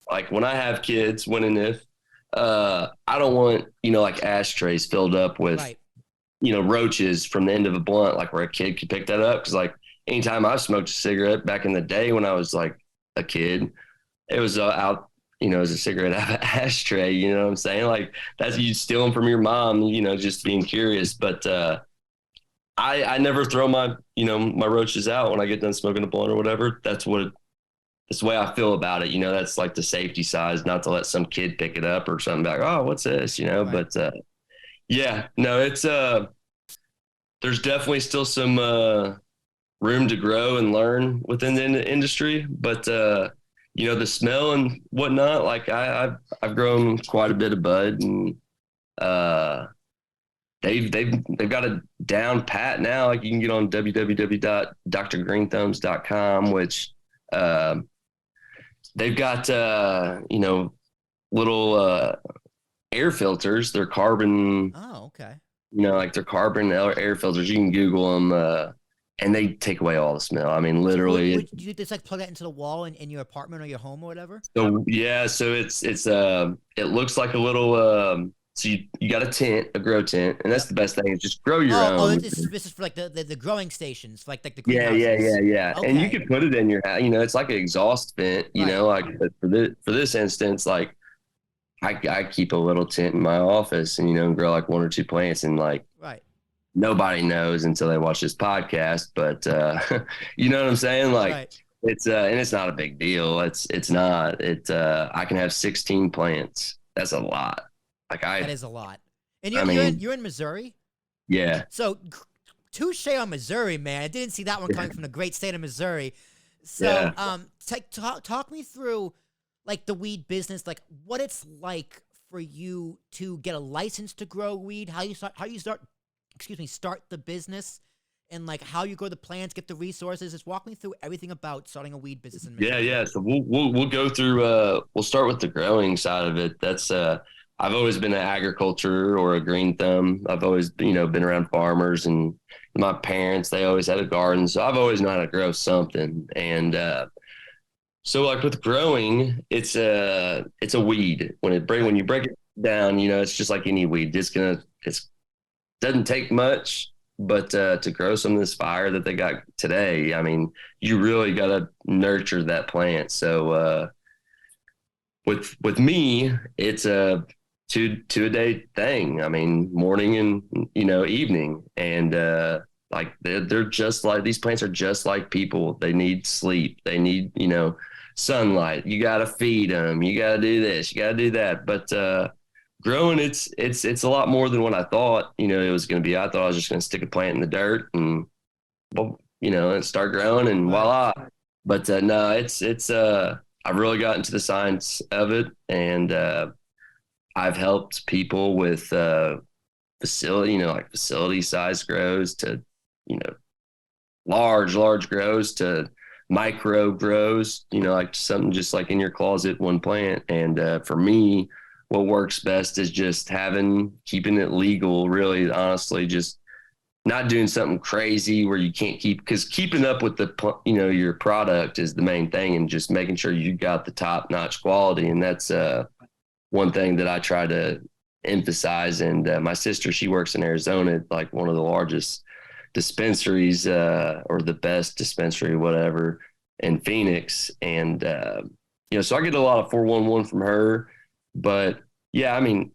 like when I have kids, when and if, I don't want, like ashtrays filled up with, roaches from the end of a blunt, like where a kid could pick that up. Because like anytime I smoked a cigarette back in the day when I was like a kid, it was out, as a cigarette out of an ashtray, you know what I'm saying? Like that's you steal them from your mom, just being curious. But I never throw my, my roaches out when I get done smoking a blunt or whatever. That's the way I feel about it. That's like the safety side, not to let some kid pick it up or something like, oh, what's this? But it's there's definitely still some room to grow and learn within the industry, but the smell and whatnot, like I've grown quite a bit of bud, and they've got it down pat now. Like you can get on www.drgreenthumbs.com, which they've got little air filters. They're carbon.
Oh, okay.
Like they're carbon air filters. You can Google them. and they take away all the smell. I mean,
So
literally.
would you just like plug that into the wall in your apartment or your home or whatever?
So yeah, so it looks like a little so you got a tent, a grow tent, and that's
Yep.
the best thing is just grow your own.
This is for like the growing stations, like the
Yeah, yeah, yeah,
greenhouses.
yeah. And you
Okay.
could put it in your house, you know, it's like an exhaust vent, you
Right.
know, like but for this instance, like I keep a little tent in my office and you know, grow like one or two plants and like
Right.
nobody knows until they watch this podcast, but you know what I'm saying? Like
Right.
it's and it's not a big deal. It's not. I can have 16 plants. That's a lot. Like
That is a lot. And
I mean,
you're in Missouri?
yeah.
So touche on Missouri, man. I didn't see that one coming from the great state of Missouri. So,
Yeah.
talk me through like the weed business, like what it's like for you to get a license to grow weed, how you start, excuse me, start the business, and like how you grow the plants, get the resources. Just walk me through everything about starting a weed business in
Yeah,
Missouri.
yeah. So we'll go through we'll start with the growing side of it. That's I've always been an agriculture or a green thumb. I've always, you know, been around farmers and my parents, they always had a garden. So I've always known how to grow something. And so like with growing, it's a weed.
Right.
When you break it down, you know, it's just like any weed. It's doesn't take much, but to grow some of this fire that they got today, I mean, you really got to nurture that plant. So with me, it's a two a day thing. I mean, morning and you know evening, and like they're just like these plants are just like people. They need sleep. They need you know sunlight. You got to feed them. You got to do this. You got to do that. But growing, it's a lot more than what I thought. You know, it was going to be. I thought I was just going to stick a plant in the dirt and well, you know, and start growing and
Right.
voila. But no, it's I've really gotten to the science of it, and I've helped people with facility, you know, like facility size grows to you know large grows to micro grows, you know, like something just like in your closet, one plant. And for me, what works best is just keeping it legal, really, honestly, just not doing something crazy where you can't because keeping up with you know, your product is the main thing and just making sure you got the top notch quality. And that's one thing that I try to emphasize. And my sister, she works in Arizona, like one of the largest dispensaries or the best dispensary, whatever, in Phoenix. And, you know, so I get a lot of 411 from her. But yeah, I mean,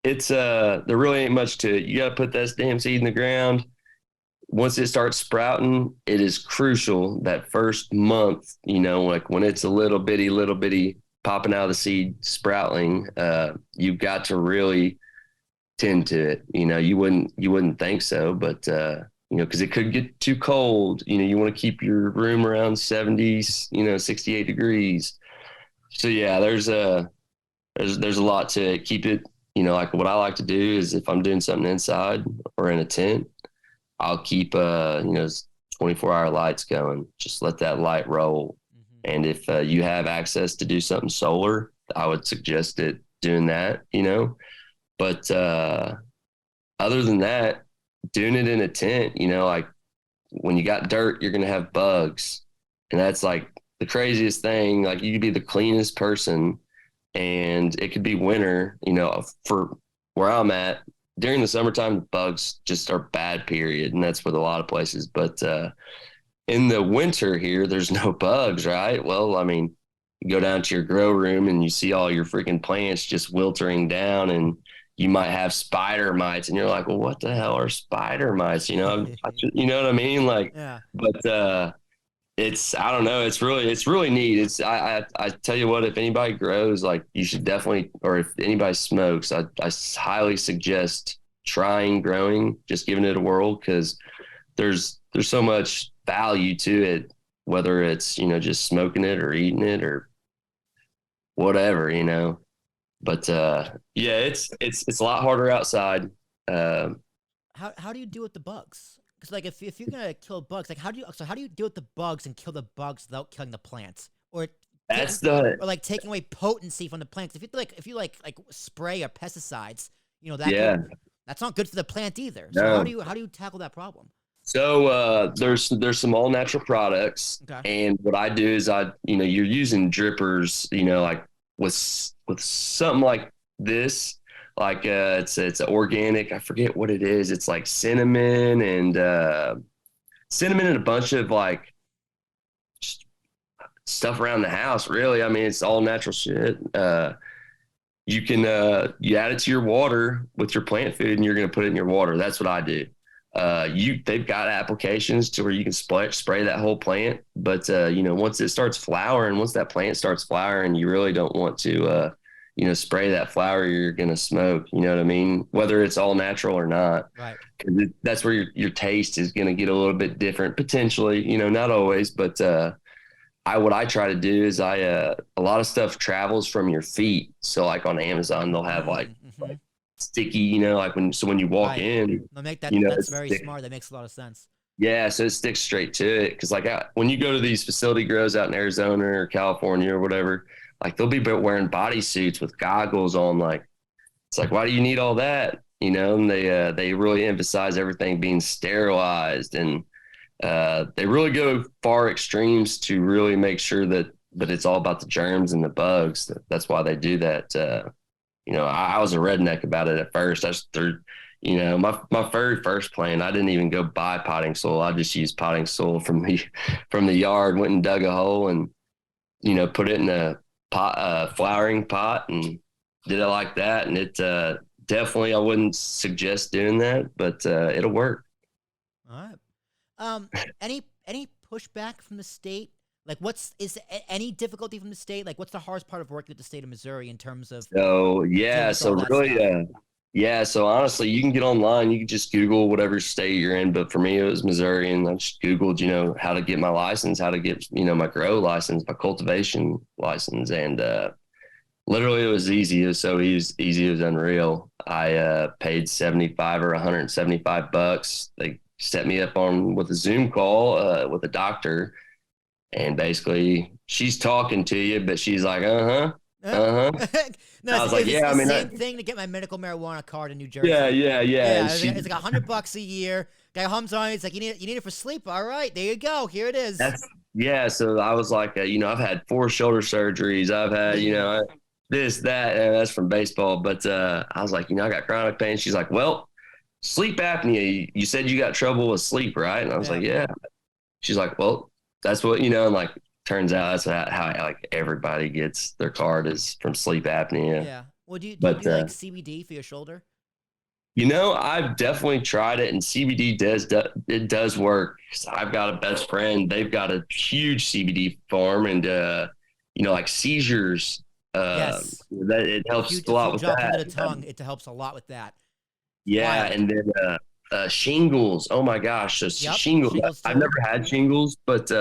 it's there really ain't much to it. You got to put that damn seed in the ground. Once it starts sprouting, it is crucial that first month, you know, like when it's a little bitty popping out of the seed sprouting, you've got to really tend to it. You know, you wouldn't think so, but you know, because it could get too cold. You know, you want to keep your room around 70s, you know, 68 degrees. So yeah, there's a lot to keep it. You know, like what I like to do is if I'm doing something inside or in a tent, I'll keep you know 24-hour lights going. Just let that light roll.
Hmm.
And if you have access to do something solar, I would suggest doing that. You know, but other than that, doing it in a tent, you know, like when you got dirt, you're gonna have bugs, and that's like the craziest thing. Like you could be the cleanest person, and it could be winter. You know, for where I'm at during the summertime, bugs just are bad. Period, and that's with a lot of places. But in the winter here, there's no bugs, right? Well, I mean, you go down to your grow room and you see all your freaking plants just wiltering down and you might have spider mites and you're like, well, what the hell are spider mites? You know, you know what I mean? Like,
Yeah.
but I don't know. It's really neat. I tell you what, if anybody grows, like you should definitely, or if anybody smokes, I highly suggest trying growing, just giving it a whirl. Cause there's so much value to it, whether it's, you know, just smoking it or eating it or whatever, you know, but, yeah, it's a lot harder outside. Um,
How do you deal with the bugs? Because like if you're gonna kill bugs, like how do you deal with the bugs and kill the bugs without killing the plants or
that's
taking
the,
or like taking away potency from the plants? If you like spray or pesticides, you know that
yeah,
could that's not good for the plant either. So
no.
how do you tackle that problem?
So there's some all natural products,
Okay.
and what I do is you're using drippers, like with something like this, like it's organic. I forget what it is. It's like cinnamon and a bunch of like just stuff around the house. Really, I mean, it's all natural shit. You can you add it to your water with your plant food, and you're going to put it in your water. That's what I do. They've got applications to where you can spray that whole plant, but once it starts flowering, once that plant starts flowering, you really don't want to spray that flower. You're going to smoke. You know what I mean? Whether it's all natural or not,
Right.
that's where your taste is going to get a little bit different potentially. Not always, but what I try to do is a lot of stuff travels from your feet. So like on Amazon, they'll have like sticky, like when you walk
Right.
in,
They'll make that. That's very smart. That makes a lot of sense.
yeah, so it sticks straight to it. Cause like when you go to these facility grows out in Arizona or California or whatever, like they'll be wearing bodysuits with goggles on. Like, it's like, why do you need all that? And they really emphasize everything being sterilized, and they really go far extremes to really make sure that it's all about the germs and the bugs. That's why they do that. I was a redneck about it at first. I just threw, my very first plant, I didn't even go buy potting soil. I just used potting soil from the yard, went and dug a hole and, put it in a flowering pot and did it like that. And it definitely, I wouldn't suggest doing that, but it'll work.
All right. Any pushback from the state? Like, is any difficulty from the state? Like, what's the hardest part of working with the state of Missouri in terms of?
So yeah, so really, yeah. So honestly, you can get online. You can just Google whatever state you're in. But for me, it was Missouri, and I just Googled, how to get my license, how to get, my grow license, my cultivation license, and literally it was easy. It was so easy. It was unreal. I paid 75 or 175 bucks. They set me up with a Zoom call with a doctor, and basically she's talking to you, but she's like,
No,
I was like,
it's
yeah,
the
I mean,
same thing to get my medical marijuana card in New Jersey.
yeah.
Yeah, it's like $100 a year. Guy hums on. He's like, you need it for sleep. All right, there you go. Here it is.
Yeah. So I was like, I've had 4 shoulder surgeries. I've had, this, that, and that's from baseball. But I was like, I got chronic pain. She's like, well, sleep apnea. You said you got trouble with sleep, right? And I was like, yeah. She's like, well, that's what, and like, turns out that's how like everybody gets their card is from sleep apnea.
Yeah. Well, do you do like CBD for your shoulder?
I've definitely tried it, and CBD does work. I've got a best friend. They've got a huge CBD farm, and like seizures.
Yes.
That it helps a lot with that.
Under the tongue, it helps a lot with that.
Yeah, and then shingles. Oh my gosh, so shingles. I've never had shingles, but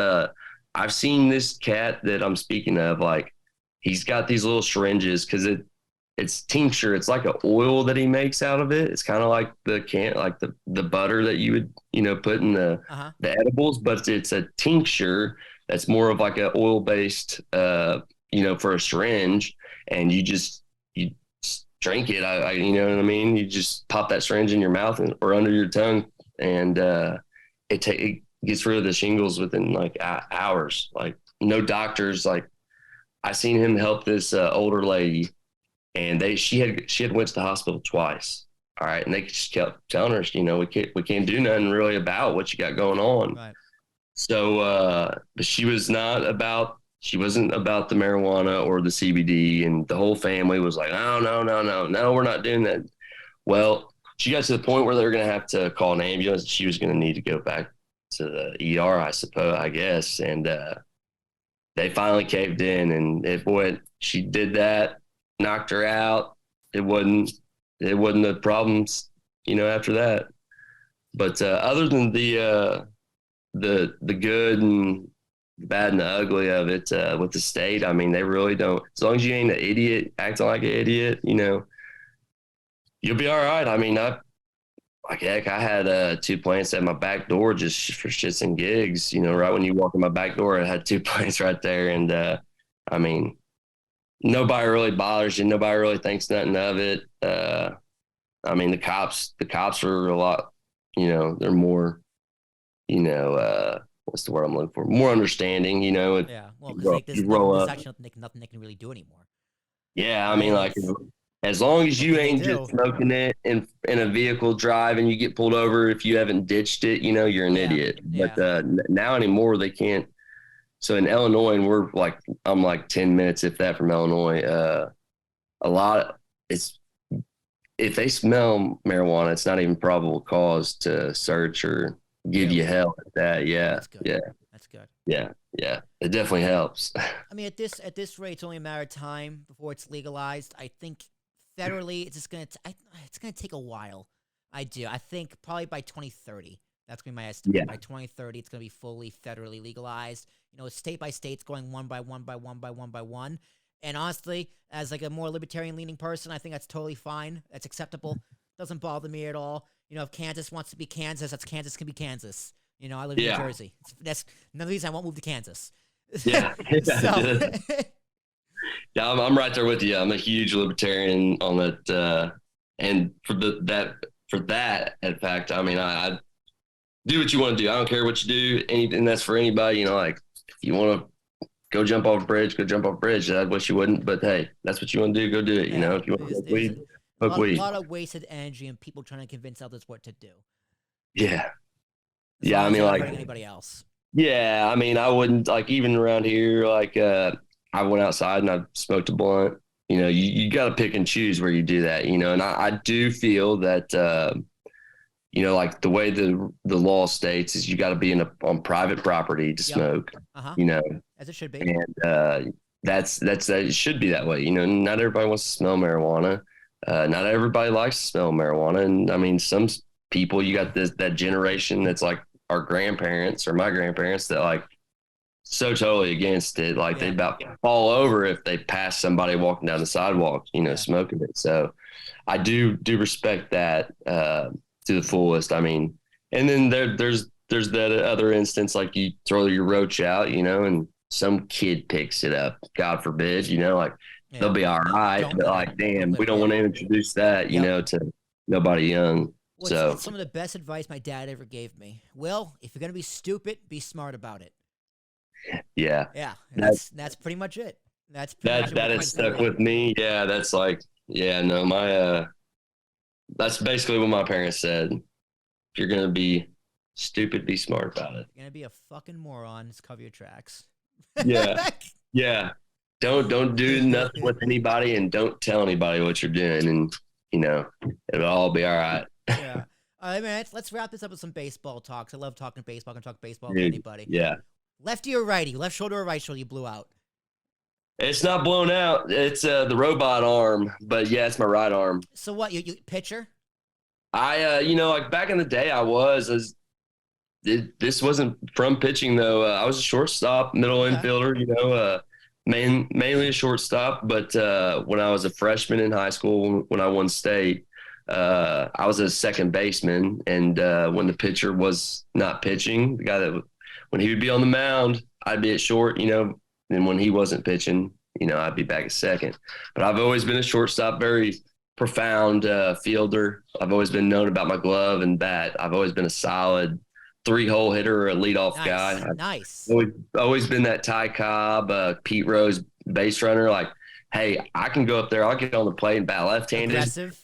I've seen this cat that I'm speaking of. Like, he's got these little syringes because it's tincture. It's like an oil that he makes out of it. It's kind of like the butter that you would put in the edibles, but it's a tincture that's more of like an oil based for a syringe, and you drink it. You know what I mean? You just pop that syringe in your mouth or under your tongue, and it gets rid of the shingles within like hours. Like, no doctors. Like, I seen him help this older lady, and she had went to the hospital twice. All right, and they just kept telling her, we can't do nothing really about what you got going on.
Right.
So, but she wasn't about the marijuana or the CBD, and the whole family was like, oh, no, we're not doing that. Well, she got to the point where they were going to have to call an ambulance. She was going to need to go back to the ER, I guess. And they finally caved in, and she did that, knocked her out. It wasn't the problems, after that. But other than the good and the bad and the ugly of it with the state, I mean, they really don't. As long as you ain't an idiot acting like an idiot, you'll be all right. I mean, I had 2 plants at my back door just for shits and gigs. Right when you walk in my back door, I had 2 plants right there, and I mean, nobody really bothers you. Nobody really thinks nothing of it. I mean, the cops are a lot. They're more what's the word I'm looking for? More understanding,
Yeah. Well,
you
because there's
grow
there's
up.
actually nothing they can really do anymore.
Yeah, I mean,
Right?
like as long as
What
you
can they
ain't
do?
just smoking it in a vehicle drive and you get pulled over if you haven't ditched it, you're an
Yeah.
idiot.
Yeah.
But now anymore they can't. So in Illinois, and I'm like 10 minutes if that from Illinois. A lot it's if they smell marijuana, it's not even probable cause to search or give you
Really?
hell at that. Yeah,
That's good.
yeah,
That's good.
yeah, yeah. It definitely helps.
I mean, at this rate, it's only a matter of time before it's legalized. I think federally, it's just it's gonna take a while. I do. I think probably by 2030. That's gonna be my estimate.
Yeah.
By 2030, it's gonna be fully federally legalized. State by state, it's going one by one by one by one by one. And honestly, as like a more libertarian leaning person, I think that's totally fine. That's acceptable. Doesn't bother me at all. If Kansas wants to be Kansas, that's Kansas can be Kansas. I live in New
Yeah.
Jersey. That's another reason I won't move to Kansas.
Yeah.
So
Yeah, I'm right there with you. I'm a huge libertarian on that. And for that, in fact, I mean, I do what you want to do. I don't care what you do. Anything that's for anybody, like if you want to go jump off a bridge, go jump off a bridge. I wish you wouldn't, but hey, that's what you want to do. Go do it.
yeah,
If you want to smoke
there's
weed,
a
smoke weed.
lot of wasted energy and people trying to convince others what to do.
Yeah.
As
Yeah.
long
I
as
mean,
they're not
like,
hurting anybody else.
yeah, I mean, I wouldn't like even around here, like, I went outside and I smoked a blunt. You got to pick and choose where you do that, and I do feel that, like the way the law states is you got to be on private property to
Yep.
smoke,
Uh-huh. As it should be.
and that's it should be that way. Not everybody wants to smell marijuana. Not everybody likes to smell marijuana. And I mean, some people, you got that generation that's like our grandparents or my grandparents that like so totally against it. Like
Yeah.
they'd about fall over if they pass somebody walking down the sidewalk,
Yeah.
smoking it. So I do respect that to the fullest. I mean, and then there's that other instance, like you throw your roach out, and some kid picks it up. God forbid, like
Yeah.
they'll be all right,
Don't
but
let
like,
it-
damn,
let
we
it
don't
in.
want to introduce that,
Yep.
to nobody young. So
It's some of the best advice my dad ever gave me. Will, if you're gonna be stupid, be smart about it.
yeah,
Yeah, and that's pretty much it. That's pretty much
that
it.
has stuck with me. Yeah, that's like, yeah, no, my that's basically what my parents said. If you're gonna be stupid, be smart about it.
You're gonna be a fucking moron. Just cover your tracks.
Yeah. Yeah. Don't do nothing with anybody and don't tell anybody what you're doing, and it'll all be all right.
Yeah. All right, man. Let's wrap this up with some baseball talks. I love talking baseball. I can talk baseball with
Dude,
anybody.
yeah.
Lefty or righty? Left shoulder or right shoulder? You blew out.
It's not blown out. It's the robot arm, but yeah, it's my right arm.
So what? You pitcher?
I like back in the day, this wasn't from pitching though. I was a shortstop, middle
Okay.
infielder. Mainly a shortstop. But when I was a freshman in high school, when I won state, I was a second baseman. And when the pitcher was not pitching, the guy that when he would be on the mound, I'd be at short. And when he wasn't pitching, I'd be back at second. But I've always been a shortstop, very profound fielder. I've always been known about my glove and bat. I've always been a solid 3-hole hitter or a leadoff guy.
Nice.
Always been that Ty Cobb, Pete Rose base runner. Like, hey, I can go up there. I'll get on the plate and bat left-handed.
Aggressive.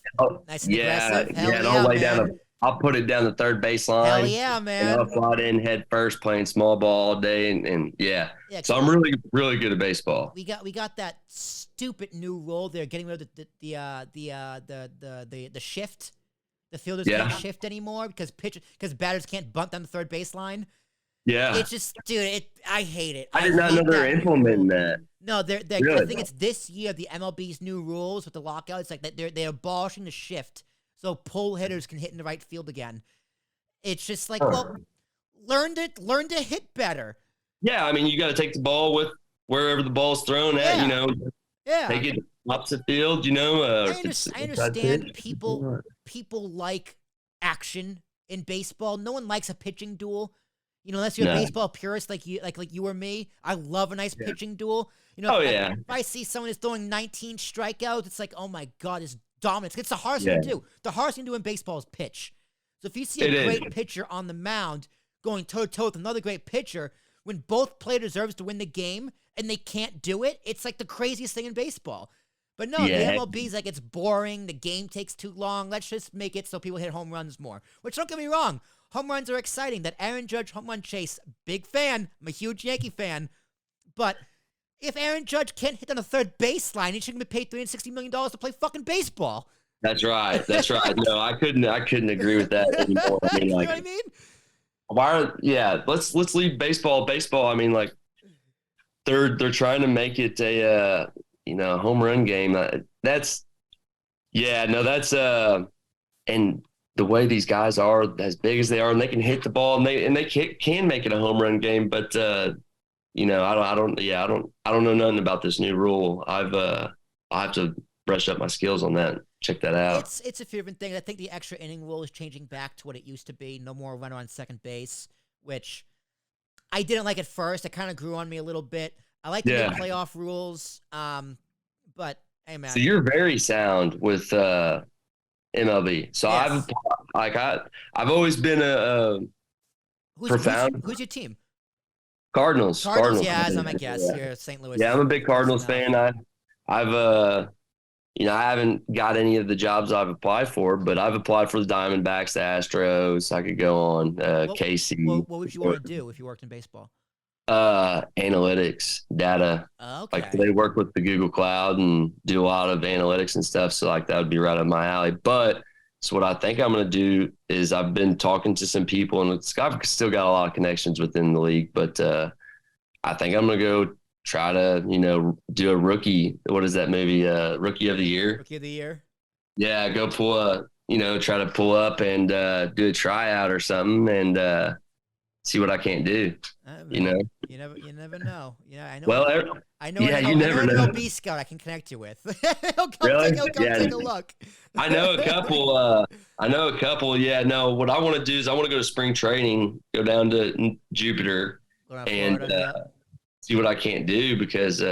Nice and
Yeah,
aggressive. Hell
and I'll lay
man.
down. I'll put it down the third baseline.
Hell yeah,
And
man.
I'll slide in head first, playing small ball all day, and yeah.
Yeah,
So I'm really, really good at baseball.
We got that stupid new rule there, getting rid of the shift. The fielders
Yeah.
can't shift anymore because batters can't bunt down the third baseline.
Yeah.
It's just, dude, I hate it.
I did not know
hate
they're
that new
implementing
rule.
that.
No, I
Really?
think it's this year the MLB's new rules with the lockout. It's like they're abolishing the shift so pull hitters can hit in the right field again. It's just like, well, learn to hit better.
Yeah, I mean, you got to take the ball with wherever the ball's thrown at.
Yeah. Yeah.
Take it opposite field.
I understand people like action in baseball. No one likes a pitching duel. Unless you're a
No.
baseball purist like you or me. I love a nice pitching duel.
Oh, yeah.
If I see someone is throwing 19 strikeouts, it's like, oh my God, it's dominance. It's the hardest thing to do. The hardest thing to do in baseball is pitch. So if you see a great pitcher on the mound, going toe-to-toe with another great pitcher when both player deserves to win the game and they can't do it. It's like the craziest thing in baseball. But no, the MLB's like, it's boring. The game takes too long. Let's just make it so people hit home runs more. Which, don't get me wrong, home runs are exciting. That Aaron Judge home run chase, big fan. I'm a huge Yankee fan. But if Aaron Judge can't hit on the third baseline, he shouldn't be paid $360 million to play fucking baseball.
That's right. That's right. No, I couldn't agree with that anymore. I mean,
you
like,
know what I mean?
Let's leave baseball. Baseball, I mean, like, they're trying to make it a home run game. That's and the way these guys are, as big as they are, and they can hit the ball, and they can make it a home run game. But I don't know nothing about this new rule. I'll have to brush up my skills on that. Check that out.
It's a few different things. I think the extra inning rule is changing back to what it used to be. No more runner on second base, which I didn't like at first. It kind of grew on me a little bit. I like the new playoff rules, but hey, man.
So you're very sound with MLB. So
yes.
I've always been a profound.
Who's your team?
Cardinals.
Yeah, as I'm a guess. You're St. Louis.
Yeah, I'm a big Cardinals fan. I haven't got any of the jobs I've applied for, but I've applied for the Diamondbacks, the Astros. I could go on, KC.
What would you want to do if you worked in baseball?
Analytics, data.
Okay.
Like, they work with the Google Cloud and do a lot of analytics and stuff. So like that would be right up my alley. But so what I think I'm going to do is I've been talking to some people, and I've still got a lot of connections within the league, but I think I'm going to go try to, do a rookie. What is that movie? Rookie of the Year.
Rookie of the Year.
Yeah. Go try to pull up and do a tryout or something and see what I can't do. You never know. Yeah. I know. Well,
I know.
Yeah, you never know.
I know B Scout I can connect you with. He'll come
Really?
take a look.
I know a couple. Yeah. No, what I want to do is I want to go to spring training, go down to Jupiter and see what I can't do, because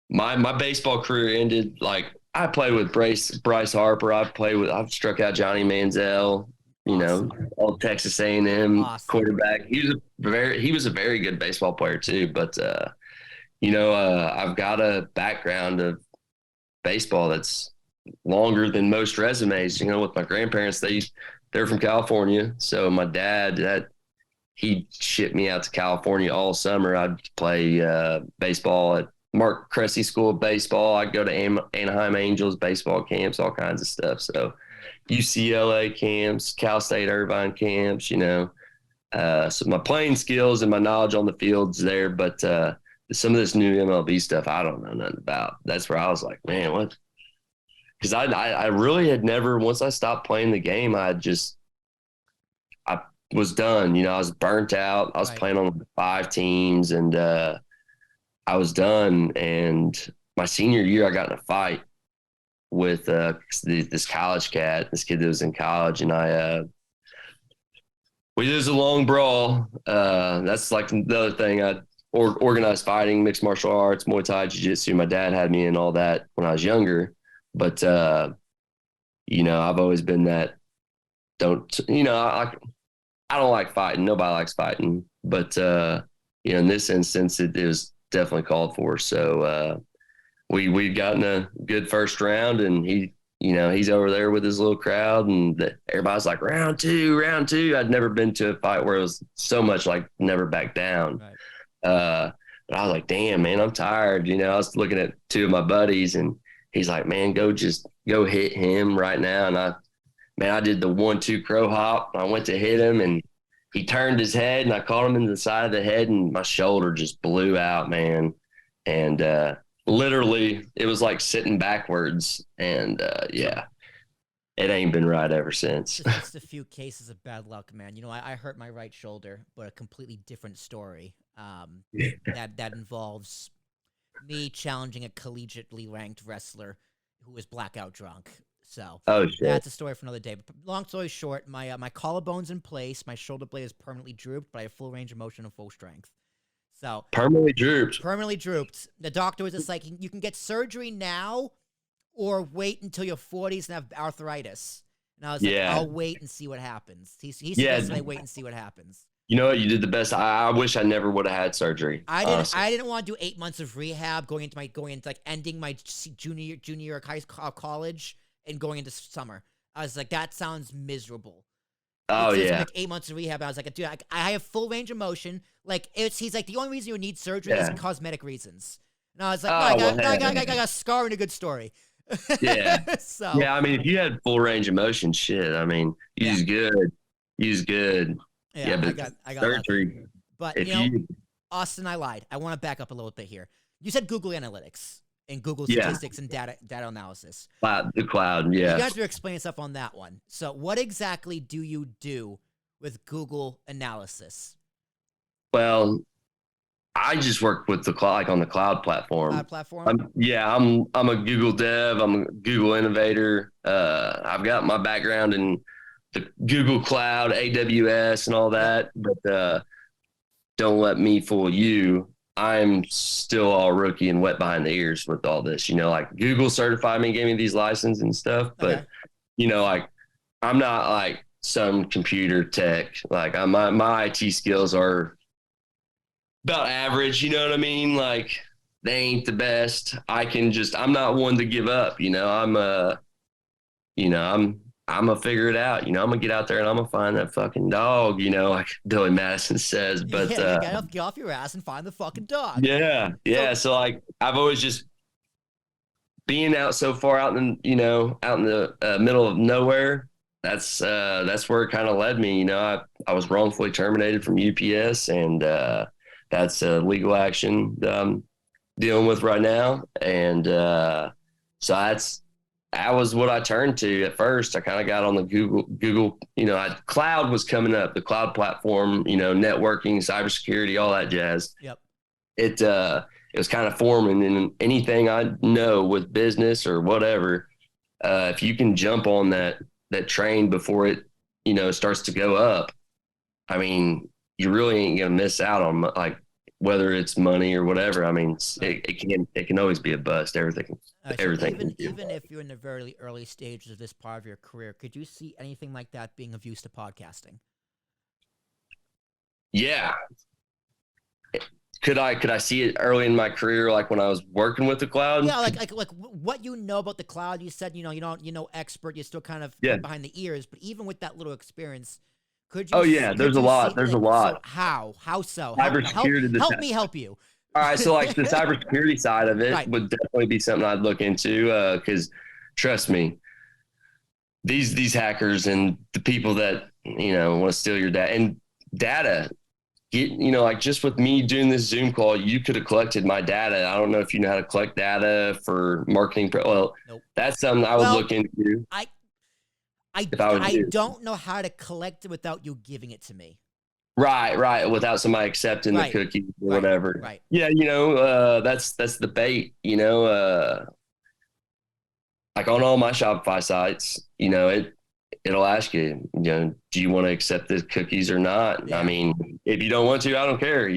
my baseball career ended. Like, I played with Bryce Harper. I've struck out Johnny Manziel, all Texas A&M quarterback. He was a very good baseball player too. But I've got a background of baseball that's longer than most resumes. With my grandparents, they're from California. So my dad, he shipped me out to California all summer. I'd play baseball at Mark Cressy School of Baseball. I'd go to Anaheim Angels baseball camps, all kinds of stuff. So UCLA camps, Cal State Irvine camps, so my playing skills and my knowledge on the field's there, but some of this new MLB stuff I don't know nothing about. That's where I was like, man, what? Because I really had never, once I stopped playing the game, I was done. I was burnt out. I was playing on 5 teams, and I was done. And my senior year, I got in a fight with this college cat, this kid that was in college, and we was a long brawl. That's like the other thing. I organized fighting, mixed martial arts, Muay Thai, Jiu-Jitsu. My dad had me in all that when I was younger, but I've always been that. I don't like fighting. Nobody likes fighting, but in this instance, it was definitely called for. So we'd gotten a good first round, and he's over there with his little crowd, and everybody's like, round two. I'd never been to a fight where it was so much like never back down.
Right.
But I was like, damn, man, I'm tired. I was looking at 2 of my buddies, and he's like, man, go hit him right now. And I did the 1-2 crow hop. I went to hit him, and he turned his head, and I caught him in the side of the head, and my shoulder just blew out, man. And literally, it was like sitting backwards. And it ain't been right ever since.
It's just a few cases of bad luck, man. I hurt my right shoulder, but a completely different story. That involves me challenging a collegiately ranked wrestler who was blackout drunk. So that's a story for another day. But long story short, my collarbone's in place. My shoulder blade is permanently drooped, but I have full range of motion and full strength. So
permanently drooped.
The doctor was just like, you can get surgery now or wait until your 40s and have arthritis. And I was like, I'll wait and see what happens. He suggested I wait and see what happens.
You know what? You did the best. I wish I never would have had surgery.
I didn't want to do 8 months of rehab, going into like ending my junior year of college and going into summer. I was like, that sounds miserable.
Oh yeah.
Like 8 months of rehab. I was like, dude, I have full range of motion. Like he's like, the only reason you need surgery is cosmetic reasons. And I was like, I got a scar and a good story.
Yeah.
So
yeah, I mean, if you had full range of motion, shit. I mean, use good.
Yeah,
but
I got
surgery.
But Austin, I lied. I want to back up a little bit here. You said Google Analytics and Google Statistics and data analysis.
The cloud, yeah.
You guys were explaining stuff on that one. So what exactly do you do with Google Analysis?
Well, I just work with the cloud, like on the cloud platform. I'm a Google dev. I'm a Google innovator. I've got my background in the Google Cloud, AWS, and all that. But don't let me fool you. I'm still all rookie and wet behind the ears with all this. Like Google certified me, gave me these licenses and stuff. But like I'm not like some computer tech. Like my IT skills are about average. You know what I mean? Like they ain't the best. I'm not one to give up. I'm gonna figure it out. I'm gonna get out there and I'm gonna find that fucking dog, like Billy Madison says. But
you gotta get off your ass and find the fucking dog.
Yeah. So like I've always just being out so far out in the middle of nowhere. That's where it kind of led me. I was wrongfully terminated from UPS, and that's a legal action that I'm dealing with right now. And so that was what I turned to at first. I kind of got on the Google, cloud was coming up, the cloud platform, networking, cybersecurity, all that jazz.
Yep.
It was kind of forming, and anything I know with business or whatever, if you can jump on that train before it, starts to go up, I mean, you really ain't going to miss out on like, whether it's money or whatever. I mean, it can always be a bust. Everything.
Even if you're in the very early stages of this part of your career, could you see anything like that being of use to podcasting?
Yeah. Could I see it early in my career, like when I was working with the cloud?
Yeah, like what about the cloud. You said expert. You're still kind of behind the ears, but even with that little experience, could you? Oh
yeah, there's a lot. There's a lot.
So how so?
Cybersecurity.
Help me help you.
All right, so like the cybersecurity side of it would definitely be something I'd look into, because trust me, these hackers and the people that want to steal your data, like just with me doing this Zoom call, you could have collected my data. I don't know if you know how to collect data for marketing. Nope. That's something I would look into.
I don't know how to collect it without you giving it to me.
Right. Without somebody accepting the cookies or whatever.
Right.
Yeah, that's the bait, like on all my Shopify sites, it'll ask you, do you want to accept the cookies or not? Yeah. I mean, if you don't want to, I don't care,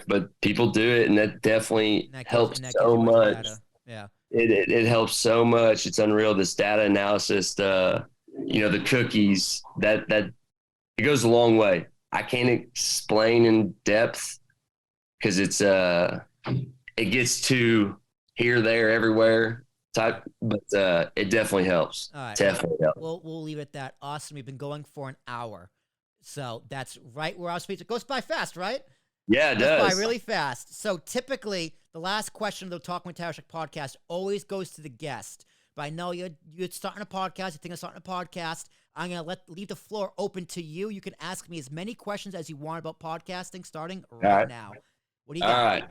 but people do it, and that definitely helps so much.
Yeah.
It helps so much. It's unreal. This data analysis, the cookies, that it goes a long way. I can't explain in depth because it gets to here, there, everywhere type, but it definitely helps.
All right.
Definitely helps.
We'll leave it at that. Awesome. We've been going for an hour, so that's right where our speech. It goes by fast, right?
Yeah, it does.
Goes by really fast. So typically, the last question of the Talkin Tarashuk podcast always goes to the guest. But I know you're starting a podcast. You think of starting a podcast. I'm going to leave the floor open to you. You can ask me as many questions as you want about podcasting starting right now. What do you got?
All right.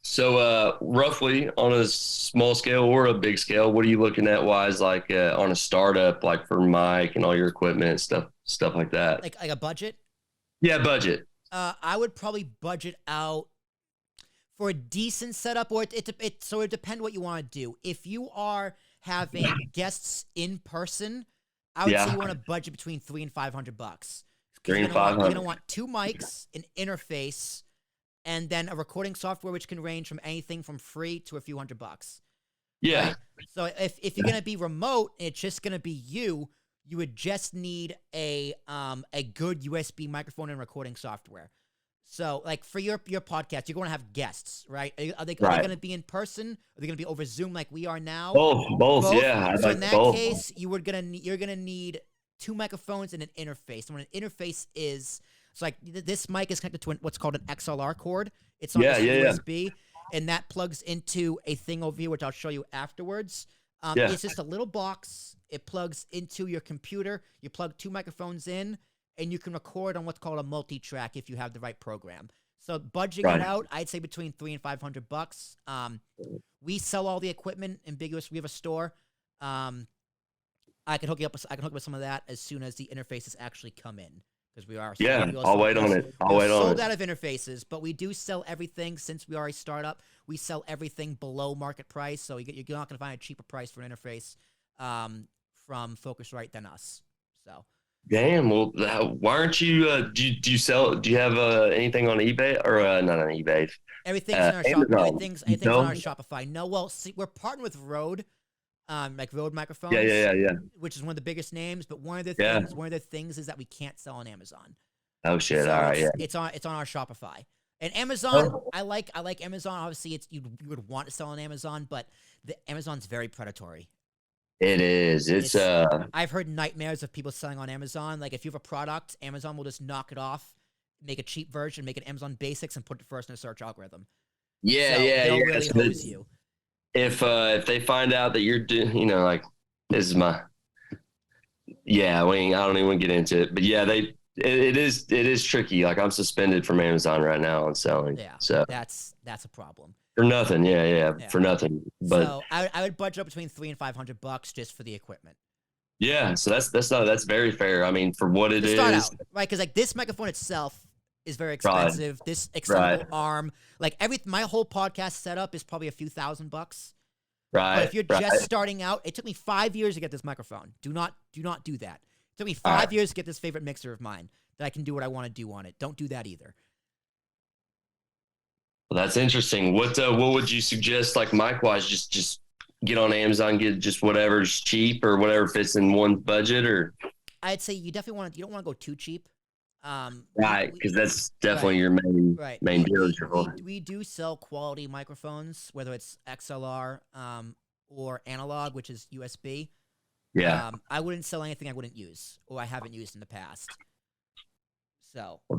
So roughly on a small scale or a big scale, what are you looking at wise, like on a startup, like for mic and all your equipment, stuff like that?
Like a budget?
Yeah, budget.
I would probably budget out for a decent setup, or so it depends what you want to do. If you are having guests in person, I would say you want to budget between $300 and $500.
$300 and $500.
You're gonna want 2 mics, an interface, and then a recording software, which can range from anything from free to a few $100.
Yeah.
Right? So if you're gonna be remote, it's just gonna be you. you would just need a good USB microphone and recording software. So, like for your podcast, you're going to have guests, right? Are they going to be in person? Are they going to be over Zoom like we are now?
Both. Yeah.
So in that case, you're gonna need 2 microphones and an interface. And what an interface is, it's like this mic is connected to what's called an XLR cord. It's on USB, and that plugs into a thing over here, which I'll show you afterwards. It's just a little box. It plugs into your computer. You plug 2 microphones in, and you can record on what's called a multi-track if you have the right program. So budgeting it out, I'd say between $300 and $500. We sell all the equipment. Ambiguous. We have a store. I can hook you up. I can hook up with some of that as soon as the interfaces actually come in, because we are.
I'll wait on it.
Sold out of interfaces, but we do sell everything. Since we are a startup, we sell everything below market price. So you're not going to find a cheaper price for an interface from Focusrite than us. So.
Damn. Well, why aren't you? Do you sell? Do you have anything on eBay or not on eBay?
Everything's on our shop. Everything's on our Shopify. No, well, see, we're partnered with Rode, like Rode microphones.
Yeah.
Which is one of the biggest names. But one of the things is that we can't sell on Amazon.
Oh shit!
So
all right,
it's on our Shopify. And Amazon, I like Amazon. Obviously, you would want to sell on Amazon, but Amazon's very predatory.
It is. It's
I've heard nightmares of people selling on Amazon. Like if you have a product, Amazon will just knock it off, make a cheap version, make it Amazon Basics, and put it first in the search algorithm. They'll really hose you.
If they find out that you're doing, like this is my, I don't even want to get into it, but it is tricky. Like I'm suspended from Amazon right now on selling.
Yeah.
So
that's a problem.
For nothing, for nothing. But
so I would budget up between $300 and $500 just for the equipment.
Yeah, so that's very fair. I mean, for what it is,
start out, right? Because like this microphone itself is very expensive.
Right.
This extendable arm, like my whole podcast setup is probably a few $1,000s.
Right.
But if you're just starting out, it took me 5 years to get this microphone. Do not do that. It took me 5 years to get this favorite mixer of mine that I can do what I want to do on it. Don't do that either.
Well, that's interesting. What would you suggest, like mic-wise? Just get on Amazon, get just whatever's cheap or whatever fits in one budget, or
I'd say you don't want to go too cheap.
Right, because that's definitely your main deal.
We do sell quality microphones, whether it's XLR or analog, which is USB.
Yeah.
I wouldn't sell anything I wouldn't use or I haven't used in the past. So
I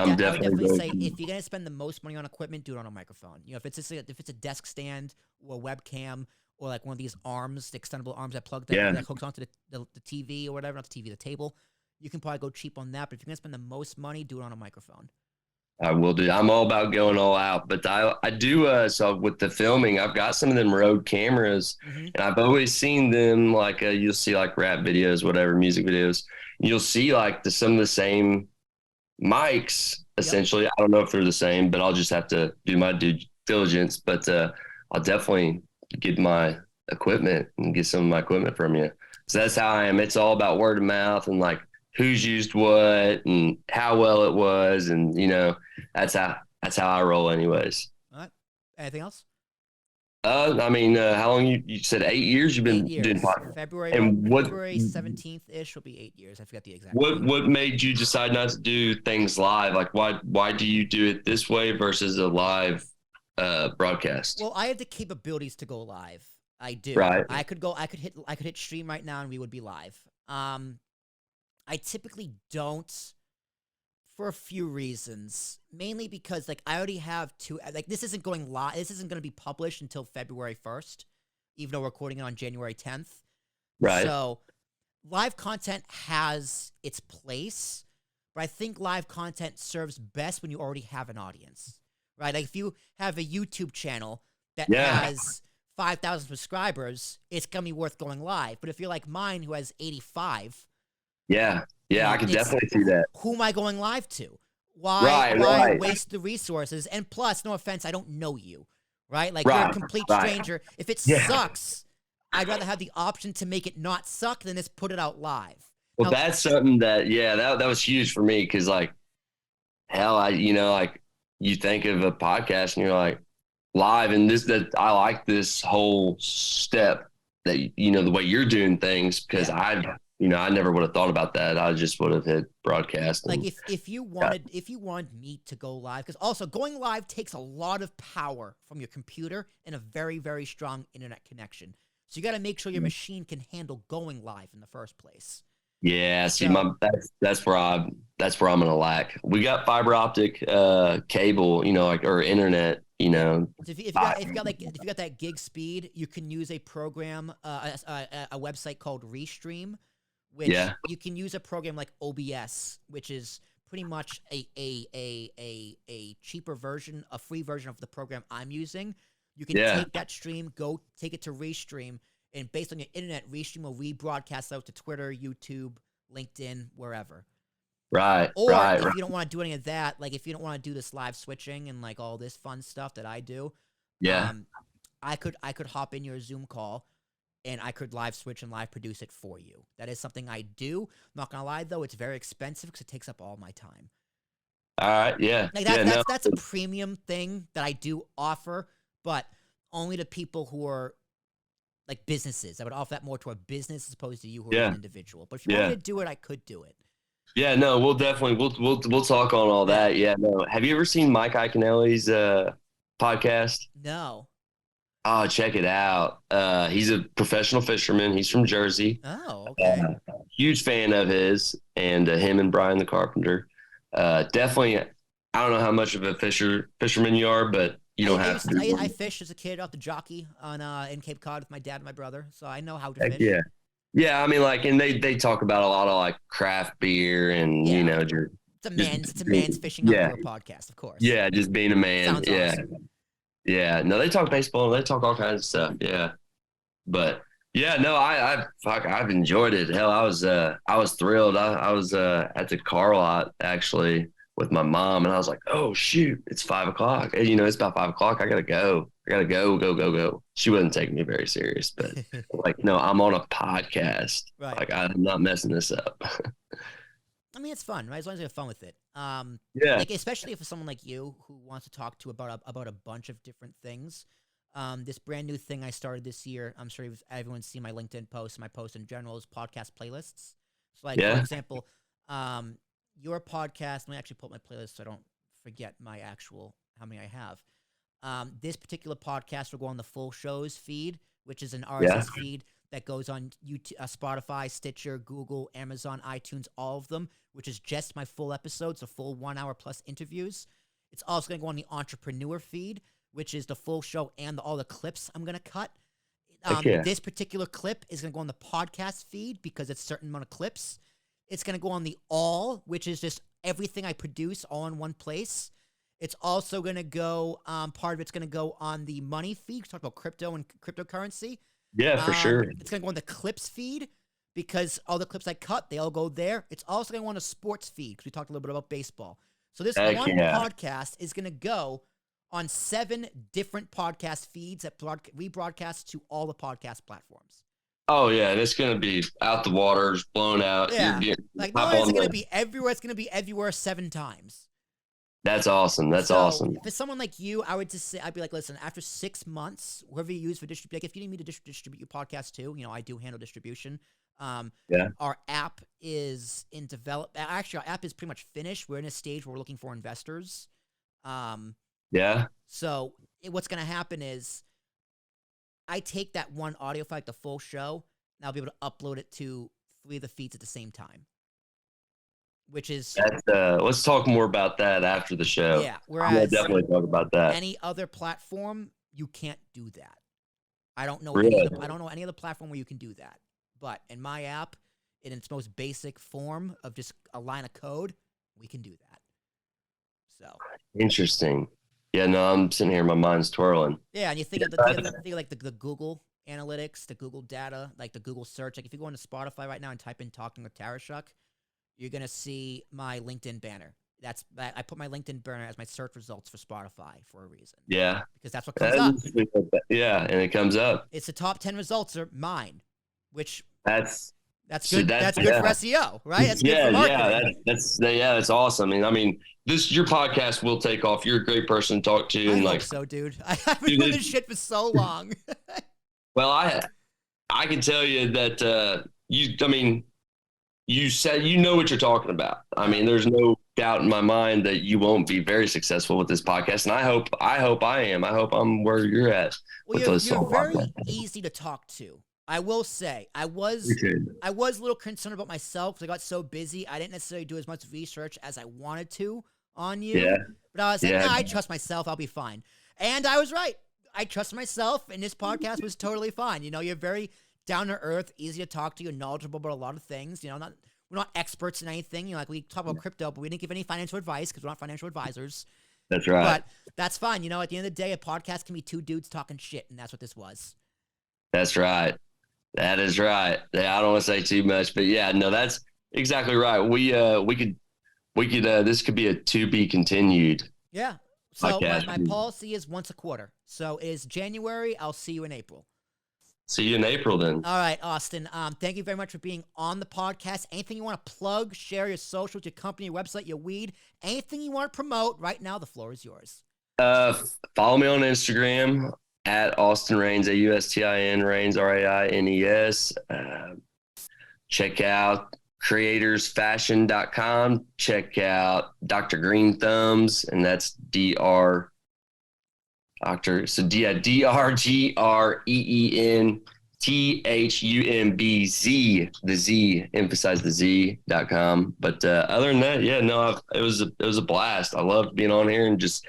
would definitely
say if you're gonna spend the most money on equipment, do it on a microphone. If it's a desk stand or a webcam or like one of these arms, the extendable arms that that hooks onto the TV or whatever, not the TV, the table, you can probably go cheap on that. But if you're gonna spend the most money, do it on a microphone.
I will do. I'm all about going all out, but I do. So with the filming, I've got some of them Rode cameras, and I've always seen them like you'll see like rap videos, whatever, music videos. You'll see like some of the same mics essentially. I don't know if they're the same, but I'll just have to do my due diligence. But I'll definitely get my equipment and get some of my equipment from you. So that's how I am. It's all about word of mouth and like who's used what and how well it was, and that's how I roll anyways.
All right. Anything else?
I mean, how long you said 8 years you've been doing podcasts?
February 17th-ish will be 8 years. I forgot the exact date.
What made you decide not to do things live? Like why do you do it this way versus a live broadcast?
Well, I have the capabilities to go live. I do.
Right.
I could hit stream right now and we would be live. I typically don't, for a few reasons, mainly because like I already have this isn't going live. This isn't going to be published until February 1st, even though we're recording it on January 10th.
Right.
So live content has its place, but I think live content serves best when you already have an audience, right? Like if you have a YouTube channel that has 5,000 subscribers, it's going to be worth going live. But if you're like mine, who has 85,
I could definitely see that.
Who am I going live to? Why waste the resources? And plus, no offense, I don't know you, right? Like you're a complete stranger. If it sucks, I'd rather have the option to make it not suck than just put it out live.
Well, that's something that that was huge for me because like hell, like you think of a podcast and you're like live, and I like this whole step that the way you're doing things because I never would have thought about that. I just would have hit broadcast.
Like if you wanted me to go live, because also going live takes a lot of power from your computer and a very, very strong internet connection. So you got to make sure your machine can handle going live in the first place.
Yeah, see, that's where I'm gonna lack. We got fiber optic cable, or internet,
So if you got that gig speed, you can use a program, a website called Restream, which you can use a program like OBS, which is pretty much a cheaper version, a free version of the program I'm using. You can take that stream, go take it to Restream, and based on your internet, Restream will rebroadcast out to Twitter, YouTube, LinkedIn, wherever.
Right.
Or
right.
if you don't want to do any of that, like if you don't want to do this live switching and like all this fun stuff that I do, I could hop in your Zoom call and I could live switch and live produce it for you. That is something I do. Not gonna lie though, it's very expensive because it takes up all my time.
All right. Yeah.
Like that's a premium thing that I do offer, but only to people who are like businesses. I would offer that more to a business as opposed to you who are an individual. But if you want me to do it, I could do it.
Yeah, no, we'll definitely we'll talk on all that. Yeah, no. Have you ever seen Mike Iaconelli's podcast?
No.
Oh, check it out. He's a professional fisherman. He's from Jersey.
Oh, okay.
Huge fan of his, and him and Brian the Carpenter. Definitely, I don't know how much of a fisherman you are, but you don't have to.
I fished as a kid off the jockey on in Cape Cod with my dad and my brother, so I know how to fish.
Yeah. Yeah, I mean, like, and they talk about a lot of like craft beer and
it's a man's fishing outdoor podcast, of course.
Yeah, just being a man.
Sounds awesome.
Yeah. No, they talk baseball, they talk all kinds of stuff. Yeah, but yeah, no, I've enjoyed it. Hell, I was thrilled. I was at the car lot actually with my mom, and I was like, oh shoot, it's 5 o'clock. It's about 5 o'clock. I gotta go. Go. She wasn't taking me very serious, but like, no, I'm on a podcast.
Right.
Like, I'm not messing this up.
I mean, it's fun, right? As long as you have fun with it. Like, especially if it's someone like you who wants to talk to about a bunch of different things. This brand new thing I started this year, I'm sure everyone's seen my LinkedIn post, my post in general, is podcast playlists. So, like, for example, your podcast, let me actually pull up my playlist so I don't forget how many I have. This particular podcast will go on the Full Shows feed, which is an RSS feed that goes on YouTube, Spotify, Stitcher, Google, Amazon, iTunes, all of them, which is just my full episodes, a full 1 hour plus interviews. It's also going to go on the Entrepreneur feed, which is the full show and all the clips I'm going to cut. This particular clip is going to go on the podcast feed because it's a certain amount of clips. It's going to go on the All, which is just everything I produce all in one place. It's also going to go, part of it's going to go on the Money feed. We talked about crypto and cryptocurrency.
Yeah, for sure.
It's going to go on the Clips feed because all the clips I cut, they all go there. It's also going to go on a sports feed because we talked a little bit about baseball. So this one podcast is going to go on 7 different podcast feeds that rebroadcast to all the podcast platforms.
Oh, yeah. And it's going to be out the waters, blown out.
Yeah. Like, not only is it going to be everywhere, it's going to be everywhere 7 times.
That's awesome. That's awesome.
For someone like you, I would just say, I'd be like, listen, after 6 months, whoever you use for distribute, like if you need me to distribute your podcast too, I do handle distribution. Our app is in develop. Actually, our app is pretty much finished. We're in a stage where we're looking for investors. So what's going to happen is I take that one audio file, like the full show, and I'll be able to upload it to 3 of the feeds at the same time. Which is
let's talk more about that after the show.
Yeah, whereas
definitely talk about that.
Any other platform, you can't do that. I don't know. I don't know any other platform where you can do that. But in my app, in its most basic form of just a line of code, we can do that. So
interesting. Yeah, no, I'm sitting here, my mind's twirling.
Yeah, and you think of like the Google analytics, the Google data, like the Google search. Like if you go into Spotify right now and type in "Talking with Tarashuk," you're going to see my LinkedIn banner. I put my LinkedIn banner as my search results for Spotify for a reason.
Yeah.
Because that's what comes up.
Yeah, and it comes up.
It's the top 10 results are mine, which
that's
good. That's good for SEO, right? That's good for marketing.
That's awesome. I mean, your podcast will take off. You're a great person to talk to.
I hope so, dude. I've been doing this shit for so long.
Well, I can tell you that you said you know what you're talking about. I mean, there's no doubt in my mind that you won't be very successful with this podcast, and I hope I am. I hope I'm where you're at
Well,
with this
you're
whole
very
podcast.
easy to talk to. I will say, I was
Appreciate it.
a little concerned about myself because I got so busy. I didn't necessarily do as much research as I wanted to on you.
Yeah,
But I was like,
yeah,
nah, I trust myself. I'll be fine. And I was right. I trust myself, and this podcast was totally fine. You know, you're very down to earth, easy to talk to. You're knowledgeable about a lot of things. You know, we're not experts in anything. You know, like we talk about crypto, but we didn't give any financial advice because we're not financial advisors.
that's right.
But that's fine. You know, at the end of the day, a podcast can be two dudes talking shit, and that's what this was.
That's right. That is right. Yeah, I don't want to say too much, but yeah, no, that's exactly right. We could this could be a to be continued
Yeah. So
podcast.
my policy is once a quarter. So it is January. I'll see you in April.
See you in April then.
All right, Austin. Thank you very much for being on the podcast. Anything you want to plug, share your socials, your company, your website, your weed, anything you want to promote right now, the floor is yours.
Follow me on Instagram at Austin Raines, AUSTIN Raines, RAINES. Check out creatorsfashion.com. Check out Dr. Green Thumbs, and that's DR Doctor. So DRGREENTHUMBZ, the Z, emphasize the Z.com. But other than that, yeah, no, it was a blast. I loved being on here, and just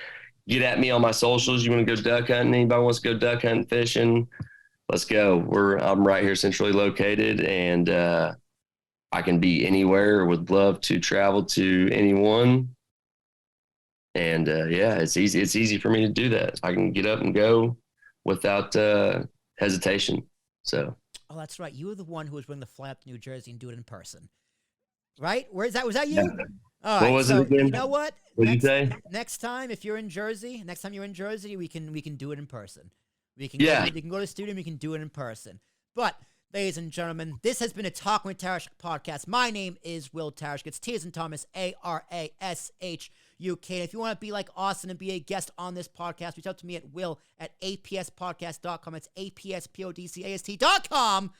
get at me on my socials. You want to go duck hunting? Anybody wants to go duck hunting, fishing? Let's go. I'm right here centrally located, and I can be anywhere. Would love to travel to anyone. And yeah, it's easy. It's easy for me to do that. I can get up and go without hesitation. So.
Oh, that's right. You were the one who was willing to fly up to New Jersey and do it in person, right? Where is that? Was that you?
Yeah.
All right.
What was
so
it again?
you know what?
What did you say?
Next time, if you're in Jersey, we can do it in person. We can
Yeah.
we can go to the studio and we can do it in person. But ladies and gentlemen, this has been a Talkin with Tarashuk podcast. My name is Will Tarashuk. It's T as in Thomas, ARASHUK. And if you want to be like Austin and be a guest on this podcast, reach out to me at will@apspodcast.com. It's apspodcast.com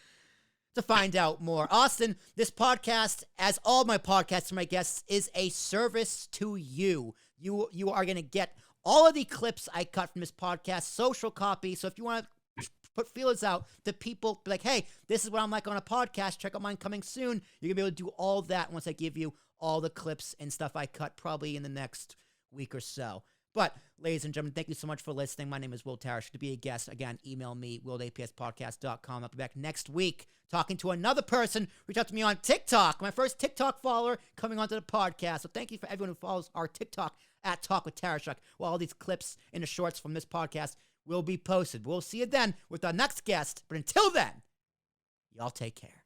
to find out more. Austin, this podcast, as all my podcasts and my guests, is a service to you. You are going to get all of the clips I cut from this podcast, social copy. So if you want to put feelers out to people, be like, hey, this is what I'm like on a podcast. Check out mine coming soon. You're going to be able to do all that once I give you all the clips and stuff I cut probably in the next week or so. But, ladies and gentlemen, thank you so much for listening. My name is Will Tarashuk. To be a guest, again, email me, will@apspodcast.com. I'll be back next week talking to another person. Reach out to me on TikTok. My first TikTok follower coming onto the podcast. So thank you for everyone who follows our TikTok at Talk with Tarashuk. Well, all these clips and the shorts from this podcast will be posted. We'll see you then with our next guest. But until then, y'all take care.